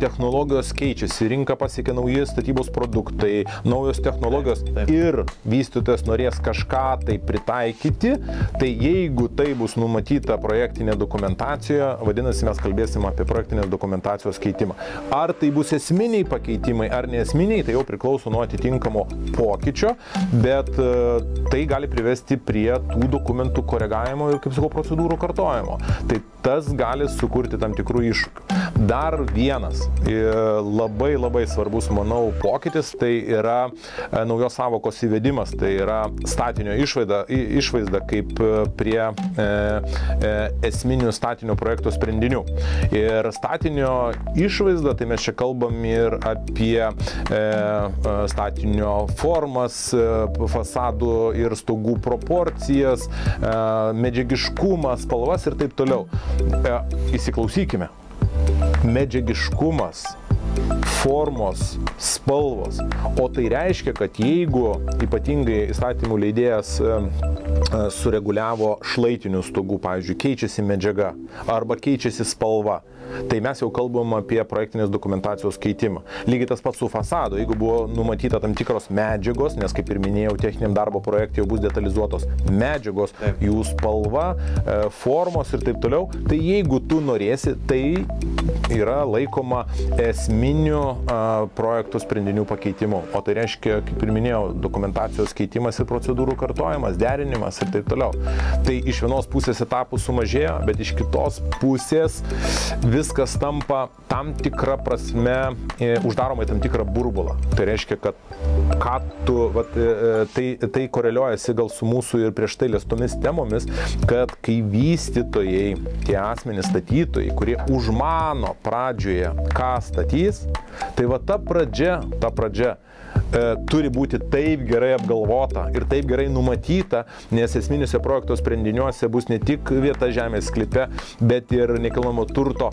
F: technologijos keičiasi, rinka pasiekia nauji statybos produktai, naujos technologijos ir vystytojas norės kažką tai pritaikyti, tai jeigu tai bus numatyta projektinė dokumentacijoje, vadinasi, mes kalbėsim apie projektinės dokumentacijos keitimą. Ar tai bus esminiai pakeitimai ar neesminiai, tai jau priklauso nuo atitinkamo pokyčio, bet tai gali privesti prie tų dokumentų koregavimo ir, kaip sakau, procedūrų kartojimo. Tai tas gali sukurti tam tikrų iššūkių. Dar vienas labai svarbus, manau, pokytis, tai yra naujos sąvokos įvedimas, tai yra statinio išvaizda kaip prie esminių statinio projekto sprendinių. Ir statinio išvaizda, tai mes čia kalbam ir apie statinio formas, fasadų ir stogų proporcijas, medžiagiškumą, spalvas ir taip toliau. Įsiklausykime. Medžiagiškumas, formos, spalvos. O tai reiškia, kad jeigu ypatingai įstatymų leidėjas sureguliavo šlaitinių stogų, pavyzdžiui, keičiasi medžiaga arba keičiasi spalva, tai mes jau kalbam apie projektinės dokumentacijos keitimą. Lygiai tas pats su fasadu, jeigu buvo numatyta tam tikros medžiagos, nes kaip ir minėjau, techniniam darbo projekte jau bus detalizuotos medžiagos, jų spalva, formos ir taip toliau, tai jeigu tu norėsi, tai yra laikoma esminių projektų sprendinių pakeitimu. O tai reiškia, kaip ir minėjau, dokumentacijos keitimas ir procedūrų kartojimas, derinimas ir taip toliau. Tai iš vienos pusės etapų sumažėjo, bet iš kitos pusės viskas tampa tam tikrą prasme, uždaroma į tam tikrą burbulą. Tai reiškia, kad tai koreliuojasi gal su mūsų ir prieš tai liestomis temomis, kad kai vystytojai, tie asmenys statytojai, kurie užmano pradžioje, ką statys, tai va ta pradžia turi būti taip gerai apgalvota ir taip gerai numatyta, nes esminiuose projekto sprendiniuose bus ne tik vieta žemės sklype, bet ir nekilnojamo turto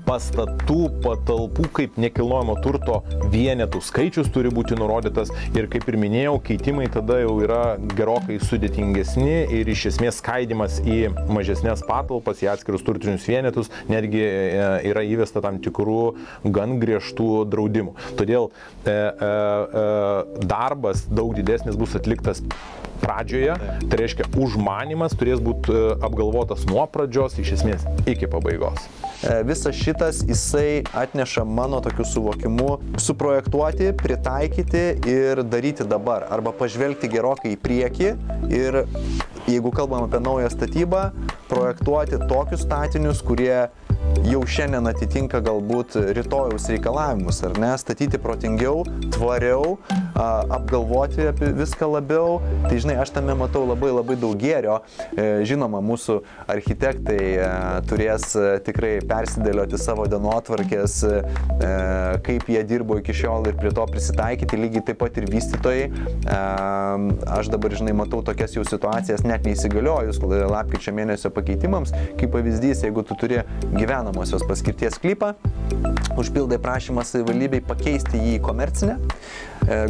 F: pastatų, patalpų kaip nekilnojamo turto vienetų skaičius turi būti nurodytas ir kaip ir minėjau, keitimai tada jau yra gerokai sudėtingesni ir iš esmės skaidimas į mažesnės patalpas, į atskirus turtinius vienetus, netgi yra įvesta tam tikrų gan griežtų draudimų. Todėl darbas daug didesnis bus atliktas pradžioje, tai reiškia užmanimas turės būti apgalvotas nuo pradžios iš esmės iki pabaigos.
E: Visas šitas jisai atneša mano tokiu suvokimu suprojektuoti, pritaikyti ir daryti dabar arba pažvelgti gerokai į priekį ir jeigu kalbam apie naują statybą, projektuoti tokius statinius, kurie jau šiandien atitinka galbūt rytojaus reikalavimus, ar ne, statyti protingiau, tvariau, apgalvoti apie viską labiau. Tai žinai, aš tame matau labai daug gėrio. Žinoma, mūsų architektai turės tikrai persidėlioti savo dienotvarkės, kaip jie dirbo iki šiol ir prie to prisitaikyti, lygiai taip pat ir vystytojai. Aš dabar, žinai, matau tokias jau situacijas, net neįsigaliojus lapkričio mėnesio pakeitimams, kaip pavyzdys, jeigu tu turi gyvenamosios paskirties sklypą, užpildai prašymą savivaldybei pakeisti jį į komercinę,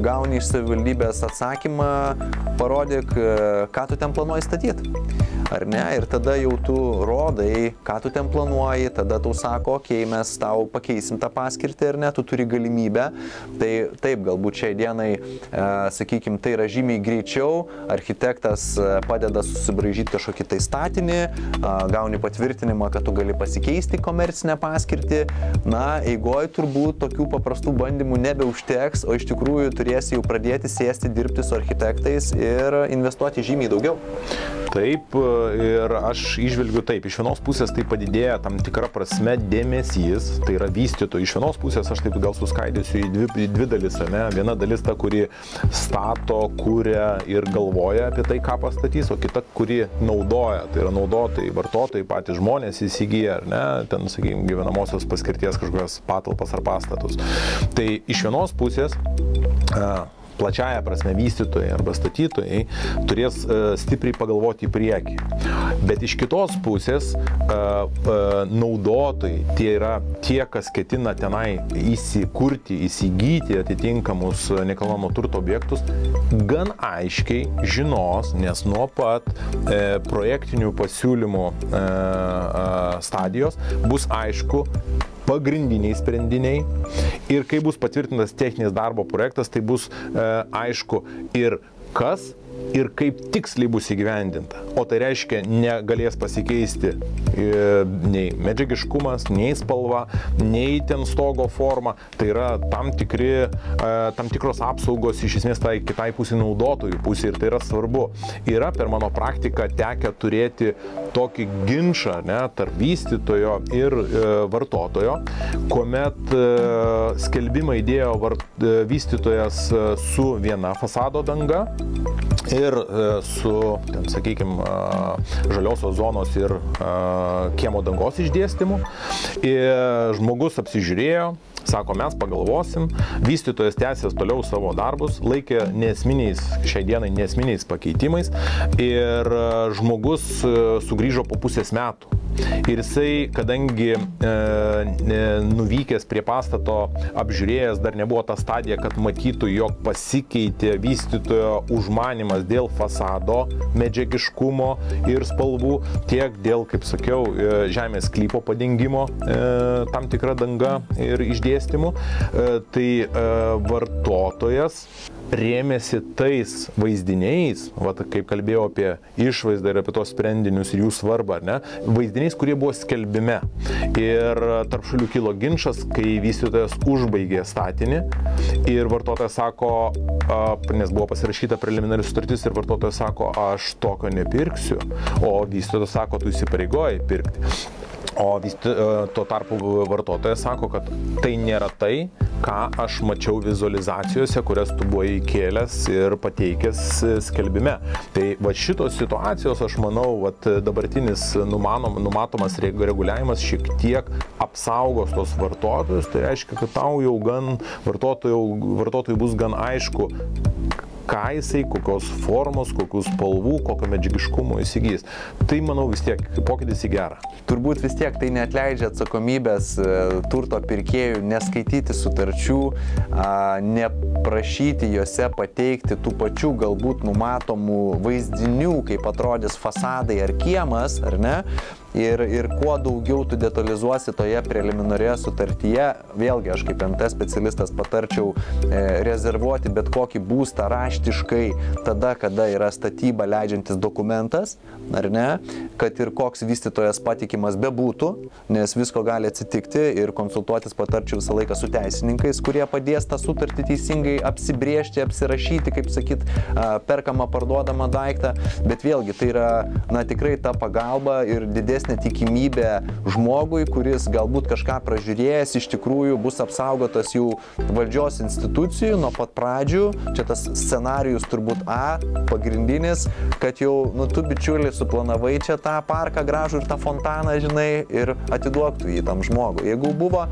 E: gauni iš savivaldybės atsakymą, parodyk, ką tu ten planuoji statyti. Ar ne? Ir tada jau tu rodai, ką tu ten planuoji, tada tau sako, okei, mes tau pakeisim tą paskirtį, ar ne, tu turi galimybę. Tai taip, galbūt šiai dienai, sakykime, tai yra žymiai greičiau, architektas padeda susibraižyti kažkokį tai statinį, gauni patvirtinimą, kad tu gali pasikeisti komercinę paskirtį. Na, eigoje turbūt tokių paprastų bandymų nebeužteks, o iš tikrųjų turėsi jau pradėti sėsti, dirbti su architektais ir investuoti žymiai daugiau.
F: Taip, ir aš išvelgiu taip, iš vienos pusės tai padidėja tam tikra prasme dėmesys, tai yra vystytojų. Iš vienos pusės aš taip gal suskaidysiu į dvi dalis, ne? Viena dalis ta, kuri stato, kuria ir galvoja apie tai, ką pastatys, o kita, kuri naudoja, tai yra naudotojai, vartotojai, patys žmonės įsigyja, ar ne, ten, sakykime, gyvenamosios paskirties kažkokios patalpas ar pastatus. Tai iš vienos pusės plačiaja prasme vystytojai arba statytojai turės stipriai pagalvoti į priekį. Bet iš kitos pusės naudotojai, tie yra tie, kas ketina tenai įsikurti, įsigyti atitinkamus nekilnojamo turto objektus, gan aiškiai žinos, nes nuo pat projektinių pasiūlymų stadijos bus aišku, pagrindiniai sprendiniai ir kai bus patvirtintas techninis darbo projektas, tai bus aišku ir kas ir kaip tiksliai bus įgyvendinta. O tai reiškia, negalės pasikeisti nei medžiagiškumas, nei spalva, nei ten stogo forma. Tai yra tam tikros apsaugos iš esmės tai kitai pusė naudotojų pusė ir tai yra svarbu. Yra per mano praktiką tekę turėti tokį ginčą, ne, tarp vystytojo ir vartotojo, kuomet skelbimą įdėjo vystytojas su viena fasado danga ir su, ten, sakykime, žaliosios zonos ir kiemo dangos išdėstymu. Ir žmogus apsižiūrėjo, sako, mes pagalvosim, vystytojas tęsės toliau savo darbus, laikė šiai dienai neesminiais pakeitimais ir žmogus sugrįžo po pusės metų. Ir jisai, kadangi nuvykęs prie pastato apžiūrėjęs, dar nebuvo ta stadija, kad matytų, jog pasikeitė vystytojo užmanymas dėl fasado, medžiagiškumo ir spalvų, tiek dėl, kaip sakiau, žemės sklypo padengimo tam tikra danga ir išdėstymų, tai vartotojas rėmėsi tais vaizdiniais, kaip kalbėjau apie išvaizdą ir apie tos sprendinius ir jų svarbą, ne? Vaizdiniais, kurie buvo skelbime. Ir tarp šalių kilo ginčas, kai vystytojas užbaigė statinį ir vartotojas sako, nes buvo pasirašyta preliminari sutartis ir vartotojas sako, aš tokio nepirksiu, o vystytojas sako, tu įsipareigoji pirkti. O tuo tarpu vartotojas sako, kad tai nėra tai, ką aš mačiau vizualizacijose, kurias tu buvai įkėlęs ir pateikęs skelbime. Tai va šitos situacijos, aš manau, dabartinis numatomas reguliavimas šiek tiek apsaugos tos vartotojus, tai reiškia, kad tau jau gan vartotojui bus gan aišku, ką jisai, kokios formos, kokių spalvų, kokio medžiagiškumo įsigys. Tai, manau, vis tiek pokytis į gerą.
C: Turbūt vis tiek tai neatleidžia atsakomybės turto pirkėjų neskaityti sutarčių, neprašyti juose pateikti tų pačių galbūt numatomų vaizdinių, kaip atrodys fasadai ar kiemas, ar ne? Ir kuo daugiau tu detalizuosi toje preliminarioje sutartyje, vėlgi aš kaip NT specialistas patarčiau rezervuoti bet kokį būstą raštiškai tada, kada yra statyba leidžiantis dokumentas, ar ne, kad ir koks vystytojas patikimas bebūtų, nes visko gali atsitikti ir konsultuotis patarčiau visą laiką su teisininkais, kurie padės tą sutartį teisingai apsibrėžti, apsirašyti, kaip sakyt, perkamą, parduodamą daiktą, bet vėlgi tai yra, tikrai ta pagalba ir didesnė tikimybė žmogui, kuris galbūt kažką pražiūrėjęs, iš tikrųjų bus apsaugotas jų valdžios institucijų nuo pat pradžių. Čia tas scenarijus turbūt pagrindinis, kad jau, tu bičiuli, suplanavai čia tą parką gražų ir tą fontaną, žinai, ir atiduok tu jį tam žmogui. Jeigu buvo,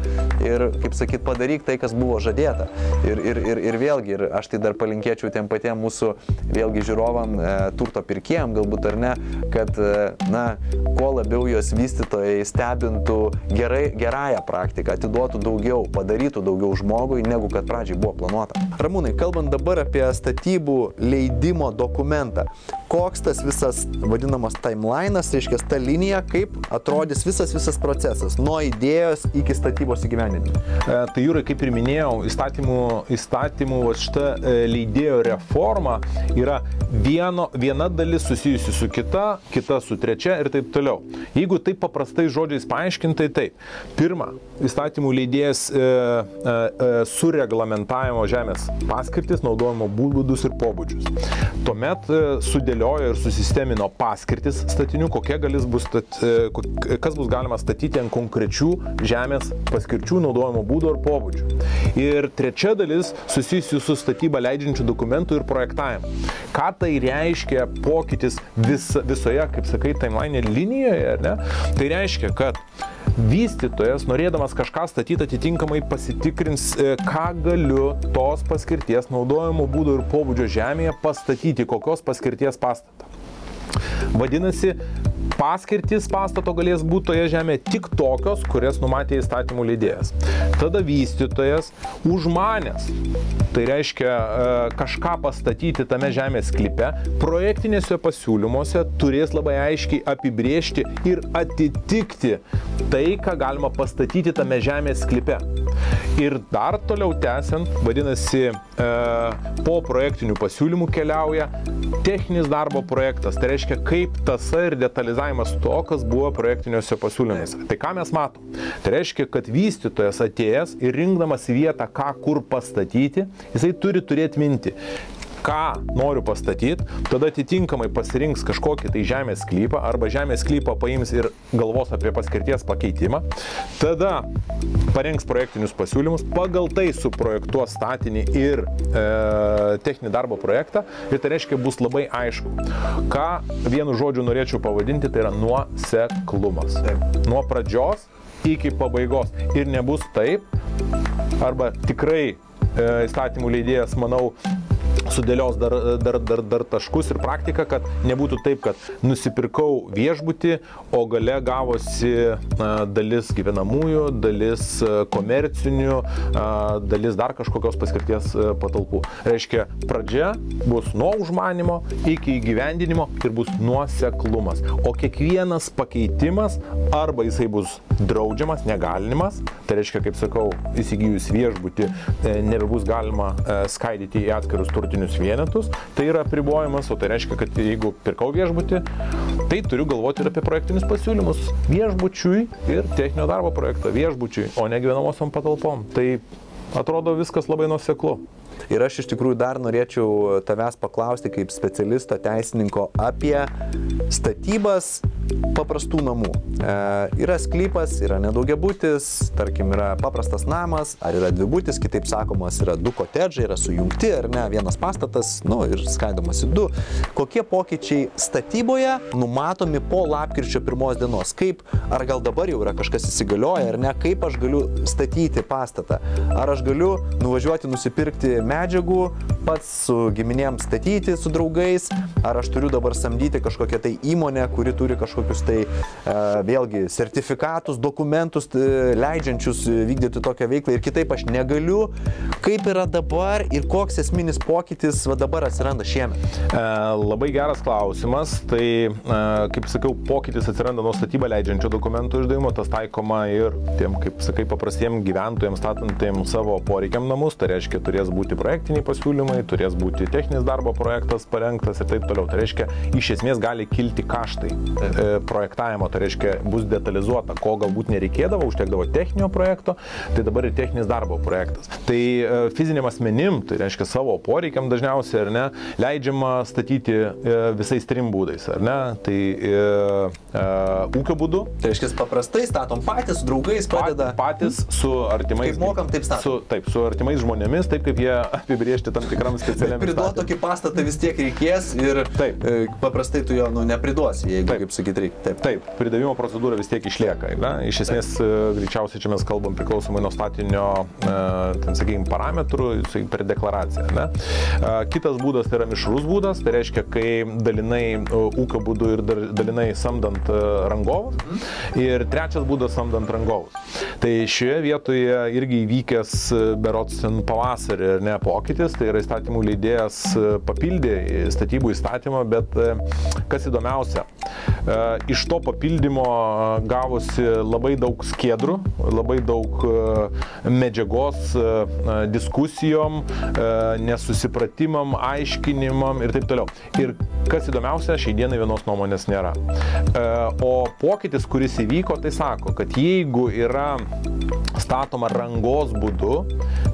C: ir, kaip sakyt, padaryk tai, kas buvo žadėta. Ir vėlgi, ir aš tai dar palinkėčiau tiem patiem mūsų, vėlgi, žiūrovam, turto pirkėjam, galbūt ar ne, kad, kuo labiau jos vystytojai stebintų gerąją praktiką, atiduotų daugiau, padarytų daugiau žmogui, negu kad pradžiai buvo planuota. Ramūnai, kalbant dabar apie statybų leidimo dokumentą, koks tas visas vadinamas timelinas, reiškia ta linija, kaip atrodys visas procesas, nuo idėjos iki statybos įgyvendinimo?
F: Tai Jūrai, kaip ir minėjau, įstatymų šita leidėjo reforma yra viena dalis susijusi su kita su trečia ir taip toliau. Jeigu taip paprastai žodžiais paaiškintai, taip. Pirma, įstatymų leidėjas sureglamentavimo žemės paskirtis, naudojimo būdus ir pobūdžius. Tuomet sudėliojo ir susistemino paskirtis statinių, kas bus galima statyti ant konkrečių žemės paskirčių, naudojimo būdų ir pobūdžių. Ir trečia dalis susijusi su statyba leidžiančių dokumentų ir projektavimu. Ką tai reiškia pokytis visoje, kaip sakai, timeline linijoje, ne? Tai reiškia, kad vystytojas, norėdamas kažką statyti, atitinkamai pasitikrins, ką galiu tos paskirties, naudojimo būdo ir pobūdžio žemėje pastatyti, kokios paskirties pastatą. Vadinasi, paskirtis pastato galės būti toje žemėje tik tokios, kurias numatė įstatymų leidėjas. Tada vystytojas užmanęs, tai reiškia kažką pastatyti tame žemės sklype, projektinėse pasiūlymuose turės labai aiškiai apibrėžti ir atitikti tai, ką galima pastatyti tame žemės sklype. Ir dar toliau tęsiant, vadinasi, po projektinių pasiūlymų keliauja techninis darbo projektas, tai reiškia kaip tasa ir detalizavimas to, kas buvo projektiniuose pasiūlymuose. Tai ką mes matom? Tai reiškia, kad vystytojas atėjęs ir rinkdamas vietą, ką kur pastatyti, jisai turi turėti mintį, ką noriu pastatyti, tada atitinkamai pasirinks kažkokį tai žemės sklypą arba žemės sklypą paims ir galvos apie paskirties pakeitimą, tada parengs projektinius pasiūlymus, pagal tai suprojektuos statinį ir techninį darbo projektą ir tai reiškia bus labai aišku. Ką vienu žodžiu norėčiau pavadinti, tai yra nuoseklumas. Nuo pradžios iki pabaigos. Ir nebus taip, arba tikrai įstatymų leidėjas, manau, sudėlios dar taškus ir praktiką, kad nebūtų taip, kad nusipirkau viešbutį, o gale gavosi dalis gyvenamųjų, dalis komercinių, dalis dar kažkokios paskirties patalpų. Reiškia, pradžia bus nuo užmanymo iki įgyvendinimo ir bus nuoseklumas. O kiekvienas pakeitimas arba jisai bus draudžiamas, negalinimas, tai reiškia, kaip sakau, įsigijus viešbutį nebebus galima skaidyti į atskirus turtinius vienetus, tai yra apribojimas, o tai reiškia, kad jeigu pirkau viešbutį, tai turiu galvoti ir apie projektinius pasiūlymus viešbučiui ir techninio darbo projektą viešbučiui, o ne gyvenamosiom patalpom. Tai atrodo viskas labai nuoseklu.
E: Ir aš iš tikrųjų dar norėčiau tavęs paklausti kaip specialisto teisininko apie statybas paprastų namų. Yra sklypas, yra nedaugiabutis, tarkim, yra paprastas namas, ar yra dvibutis, kitaip sakomas, yra du kotedžai, yra sujungti, ar ne, vienas pastatas, nu, ir skaidomas į du. Kokie pokyčiai statyboje numatomi po lapkričio 1 dienos? Kaip, ar gal dabar jau yra kažkas įsigalioja, ar ne, kaip aš galiu statyti pastatą? Ar aš galiu nuvažiuoti nusipirkti medžiagų, pats su giminėm statyti, su draugais, ar aš turiu dabar samdyti kažkokią tai įmonę, kuri turi kažkokius tai vėlgi sertifikatus, dokumentus leidžiančius vykdyti tokią veiklą ir kitaip aš negaliu. Kaip yra dabar ir koks esminis pokytis dabar atsiranda šiemet?
F: Labai geras klausimas. Tai, kaip sakiau, pokytis atsiranda nuo statybą leidžiančio dokumentų išdavimo, tas taikoma ir tiem, kaip sakai, paprastiem gyventojams statantiem savo poreikiam namus, tai reiškia, turės būti projektiniai pasiūlymai, turės būti techninis darbo projektas parengtas ir taip toliau. Tai reiškia, iš esmės gali kilti kaštai projektavimo, tai reiškia, bus detalizuota, ko galbūt nereikėdavo, užtekdavo techninio projekto, tai dabar ir techninis darbo projektas. Tai fiziniam asmenim, tai reiškia savo poreikiam dažniausiai, ar ne, leidžiama statyti visais trim būdais, ar ne, tai ūkio būdu.
E: Tai reiškia, paprastai statom patys, su draugais padeda.
F: Patys su artimais.
E: Kaip mokam, taip statom.
F: Taip, su artimais žmonėmis, taip kaip jie apibriežti tam tikram specialiam.
E: Priduot tokį pastatą vis tiek reikės ir paprastai tu jo nepriduosi, jeigu, kaip sakyt, reikia.
F: Taip, pridavimo procedūra vis tiek išlieka. Ne? Iš esmės, greičiausiai čia mes kalbam priklausomai nuo statinio, ten, sakykime, parametrų per deklaraciją. Ne? Kitas būdas tai yra mišrus būdas, tai reiškia, kai dalinai ūkio būdu ir dalinai samdant rangovus. Ir trečias būdas samdant rangovus. Tai šioje vietoje irgi įvykęs berods pavasarį, ne, pokytis, tai yra įstatymų leidėjas papildė statybų įstatymą, bet kas įdomiausia, iš to papildymo gavosi labai daug skiedrų, labai daug medžiagos diskusijom, nesusipratimam, aiškinimam ir taip toliau. Ir kas įdomiausia, šiai dienai vienos nuomonės nėra. O pokytis, kuris įvyko, tai sako, kad jeigu yra statoma rangos būdu,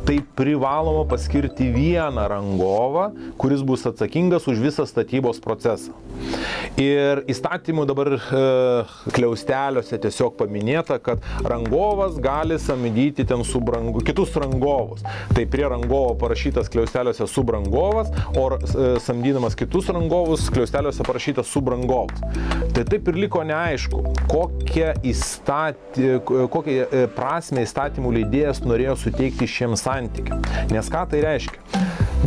F: tai privaloma paskirti vieną rangovą, kuris bus atsakingas už visą statybos procesą. Ir įstatymų dabar kliausteliuose tiesiog paminėta, kad rangovas gali samdyti ten kitus rangovus. Tai prie rangovo parašytas kliausteliuose subrangovas, o samdydamas kitus rangovus kliausteliuose parašytas subrangovas. Tai taip ir liko neaišku, kokią prasmę įstatymų leidėjas norėjo suteikti šiems santykiam. Nes ką tai reiškia?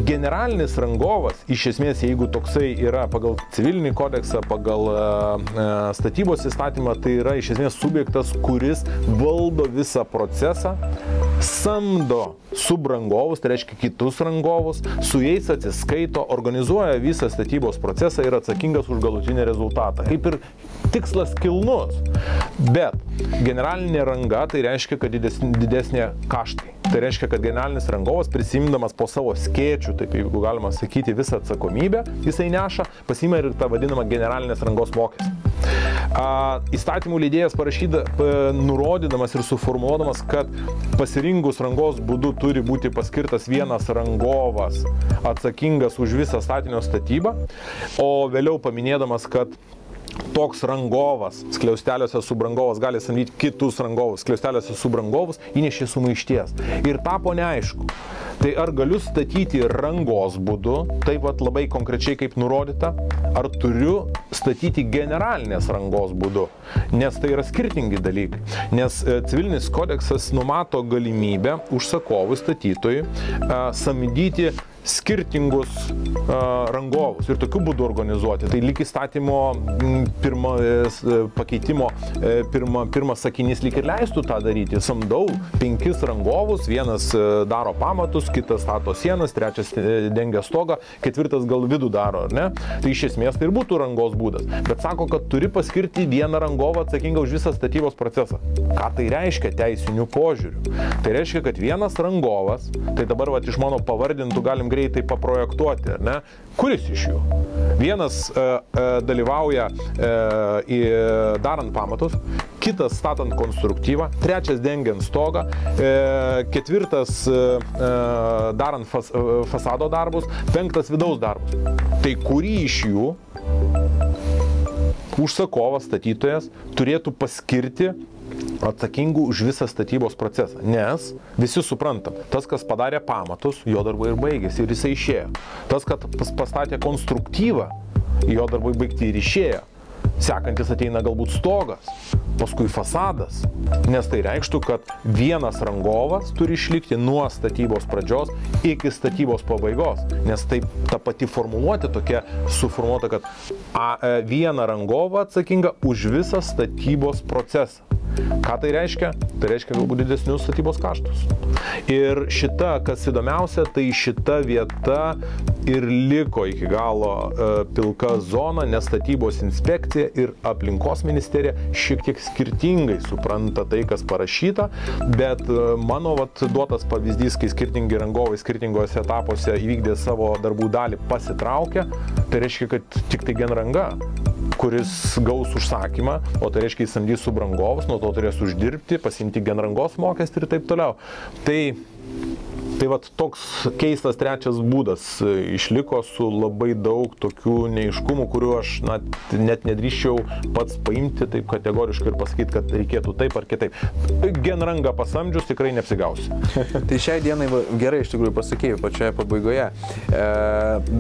F: Generalinis rangovas, iš esmės, jeigu toksai yra pagal civilinį kodeksą, pagal statybos įstatymą, tai yra iš esmės subjektas, kuris valdo visą procesą, samdo subrangovus, tai reiškia kitus rangovus, su jais atsiskaito, organizuoja visą statybos procesą ir atsakingas už galutinį rezultatą. Kaip ir tikslas kilnus, bet generalinė ranga tai reiškia, kad didesnė kaštai. Tai reiškia, kad generalinis rangovas, prisimdamas po savo skėčių, taip jeigu galima sakyti, visą atsakomybę, jisai neša, pasiima ir tą vadinamą generalinės rangos mokestį. Įstatymų leidėjas nurodydamas ir suformuodamas, kad pasirinkus rangos būdu turi būti paskirtas vienas rangovas atsakingas už visą statinio statybą, o vėliau paminėdamas, kad toks rangovas, skliausteliuose subrangovas gali samdyti kitus rangovus, skliausteliuose subrangovus, įnešė sumaišties. Ir tapo neaišku. Tai ar galiu statyti rangos būdu, taip pat labai konkrečiai kaip nurodyta, ar turiu statyti generalinės rangos būdu, nes tai yra skirtingi dalykai. Nes civilinis kodeksas numato galimybę užsakovui statytojui samdyti skirtingus rangovus ir tokiu būdu organizuoti. Tai lyg įstatymo pakeitimo pirmas sakinys lyg ir leistų tą daryti. Samdau 5 rangovus, vienas daro pamatus, kitas stato sienas, trečias dengia stogą, ketvirtas gal vidų daro, ar ne? Tai iš esmės tai ir būtų rangos būdas. Bet sako, kad turi paskirti vieną rangovą atsakingą už visą statybos procesą. Ką tai reiškia teisinių požiūrių? Tai reiškia, kad vienas rangovas, tai dabar iš mano pavardintų galim greitai paprojektuoti, ar ne? Kuris iš jų? Vienas dalyvauja darant pamatus, kitas statant konstruktyvą, trečias dengiant stogą, ketvirtas darant fasado darbus, penktas vidaus darbus. Tai kurį iš jų užsakovas, statytojas turėtų paskirti atsakingų už visą statybos procesą, nes visi suprantam, tas, kas padarė pamatus, jo darbai ir baigėsi ir jisai išėjo. Tas, kad pastatė konstruktyvą, jo darbai baigti ir išėjo. Sekantis ateina galbūt stogas, paskui fasadas, nes tai reikštų, kad vienas rangovas turi išlikti nuo statybos pradžios iki statybos pabaigos, nes taip ta pati formuluotė tokia suformuota, kad vieną rangovą atsakingą už visą statybos procesą. Ką tai reiškia? Tai reiškia galbūt didesnius statybos kaštus. Ir šita, kas įdomiausia, tai šita vieta ir liko iki galo pilka zona, nes statybos inspekcija ir aplinkos ministerija šiek tiek skirtingai supranta tai, kas parašyta, bet mano duotas pavyzdys, kai skirtingi rangovai skirtingose etapuose įvykdė savo darbų dalį, pasitraukė, tai reiškia, kad tik tai genranga, kuris gaus užsakymą, o tai reiškia įsamdys subrangovus, nuo to turės uždirbti, pasiimti genrangos mokestį ir taip toliau. Tai toks keistas trečias būdas išliko su labai daug tokių neaiškumų, kuriuo aš net nedrįščiau pats paimti taip kategoriškai ir pasakyti, kad reikėtų taip ar kitaip. Genrangą pasamdžius tikrai neapsigausiu.
C: Tai šiai dienai gerai iš tikrųjų pasakėjau pačioje pabaigoje,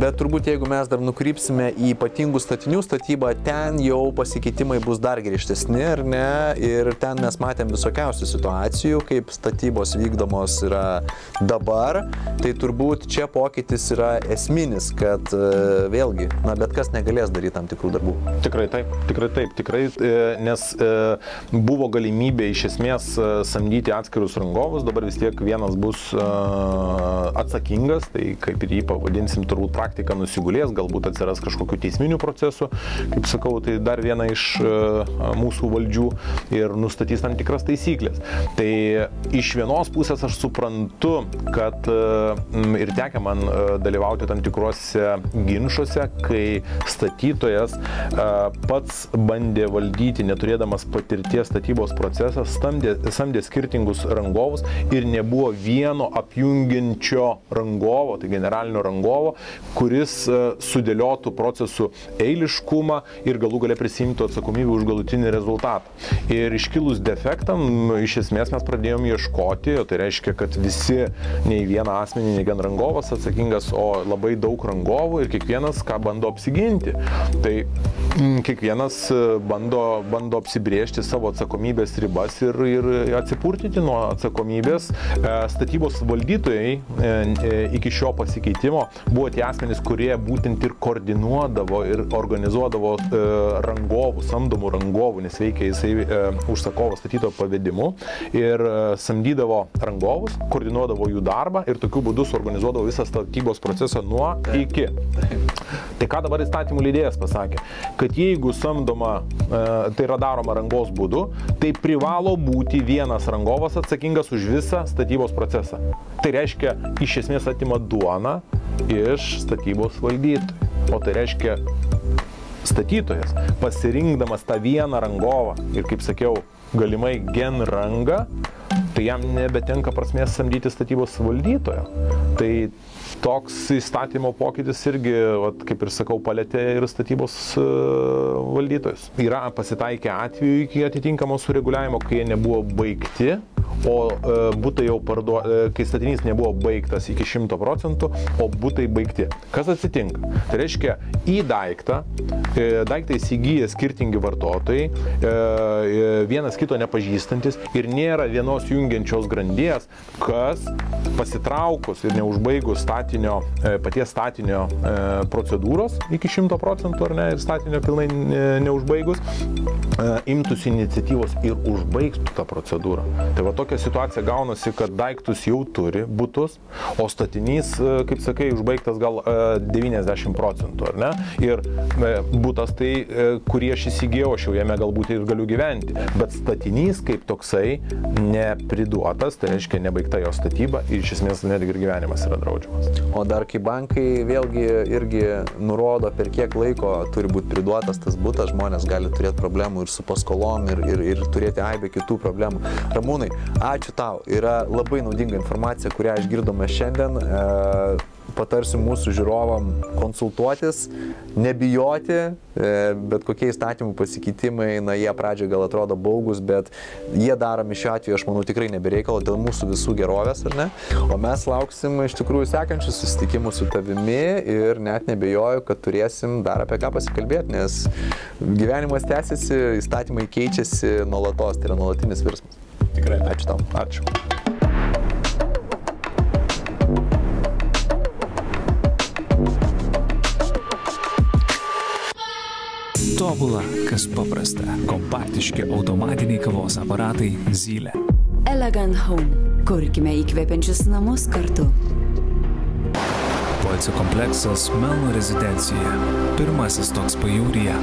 C: bet turbūt jeigu mes dar nukrypsime į ypatingų statinių statybą, ten jau pasikeitimai bus dar griežtesni, ar ne? Ir ten mes matėm visokiausių situacijų, kaip statybos vykdomos yra dabar. Tai turbūt čia pokytis yra esminis, kad vėlgi, bet kas negalės daryti tam tikrų darbų.
F: Tikrai, nes buvo galimybė iš esmės samdyti atskirus rangovus, dabar vis tiek vienas bus atsakingas, tai kaip ir jį pavadinsim, turbūt praktika nusigulės, galbūt atsiras kažkokių teisminių procesų, kaip sakau, tai dar viena iš mūsų valdžių ir nustatys tam tikras taisyklės. Tai iš vienos pusės aš suprantu, kad ir tekia man dalyvauti tam tikruose ginčuose, kai statytojas pats bandė valdyti, neturėdamas patirties statybos procesą, samdė skirtingus rangovus ir nebuvo vieno apjungiančio rangovo, tai generalinio rangovo, kuris sudėliotų procesų eiliškumą ir galų gale prisimtų atsakomybę už galutinį rezultatą. Ir iškilus defektam, iš esmės mes pradėjom ieškoti, o tai reiškia, kad visi nei vieną asmenį, nei vien rangovas atsakingas, o labai daug rangovų ir kiekvienas ką bando apsiginti. Tai kiekvienas bando apsibrėžti savo atsakomybės ribas ir atsipurtyti nuo atsakomybės. Statybos valdytojai iki šio pasikeitimo buvo tie asmenys, kurie būtent ir koordinuodavo ir organizuodavo rangovų, samdomų rangovų, nes veikia jisai užsakovo statytojo pavedimu ir samdydavo rangovus, koordinuodavo jų darbą ir tokiu būdu suorganizuodavo visą statybos procesą nuo iki. Tai ką dabar įstatymų leidėjas pasakė? Kad jeigu samdoma, tai yra daroma rangos būdu, tai privalo būti vienas rangovas atsakingas už visą statybos procesą. Tai reiškia, iš esmės atima duoną iš statybos valdytojų. O tai reiškia, statytojas, pasirinkdamas tą vieną rangovą ir, kaip sakiau, galimai genrangą, tai jam nebetenka prasmės samdyti statybos valdytojo. Tai toks įstatymo pokytis irgi, kaip ir sakau, palėtė ir statybos valdytojus. Yra pasitaikę atvejų iki atitinkamo sureguliavimo, kai jie nebuvo baigti, o būtai jau kai statinys nebuvo baigtas iki 100%, o būtai baigti. Kas atsitinka? Tai reiškia, į daiktą įsigyja skirtingi vartotojai, vienas kito nepažįstantis ir nėra vienos jungiančios grandies, kas pasitraukus ir neužbaigus paties statinio procedūros iki 100%, ar ne, ir statinio pilnai neužbaigus, imtųsi iniciatyvos ir užbaigtų tą procedūrą. Tai va tokia situacija gaunasi, kad daiktus jau turi butus, o statinys, kaip sakai, užbaigtas gal 90%, ar ne? Ir butas tai, kurį aš įsigėjau, aš jau jame galbūt ir galiu gyventi. Bet statinys kaip toksai nepriduotas, tai reiškia nebaigta jo statyba ir iš esmės netgi ir gyvenimas yra draudžiamas.
C: O dar kai bankai vėlgi irgi nurodo, per kiek laiko turi būti priduotas tas butas, žmonės gali turėti problemų ir su paskolom ir turėti aibę kitų problemų. Ramūnai, ačiū tau. Yra labai naudinga informacija, kurią išgirdome šiandien. Patarsiu mūsų žiūrovam konsultuotis, nebijoti, bet kokie įstatymų pasikeitimai, jie pradžioje gal atrodo baugus, bet jie daromi šiuo atveju, aš manau, tikrai nebereikalo dėl mūsų visų gerovės, ar ne? O mes lauksim iš tikrųjų sekančių susitikimų su tavimi ir net nebejoju, kad turėsim dar apie ką pasikalbėti, nes gyvenimas tęsiasi, įstatymai keičiasi nuolatos, tai yra nuolatinis virsmas.
F: Tikrai.
C: Ačiū tau.
F: Ačiū.
A: Tobula, kas paprasta. Kompaktiški automatiniai kavos aparatai Zylė.
B: Elegant Home. Kurkime įkvepiančius namus kartu.
A: Poilsio kompleksas Melno rezidencijoje. Pirmasis toks pajūryje.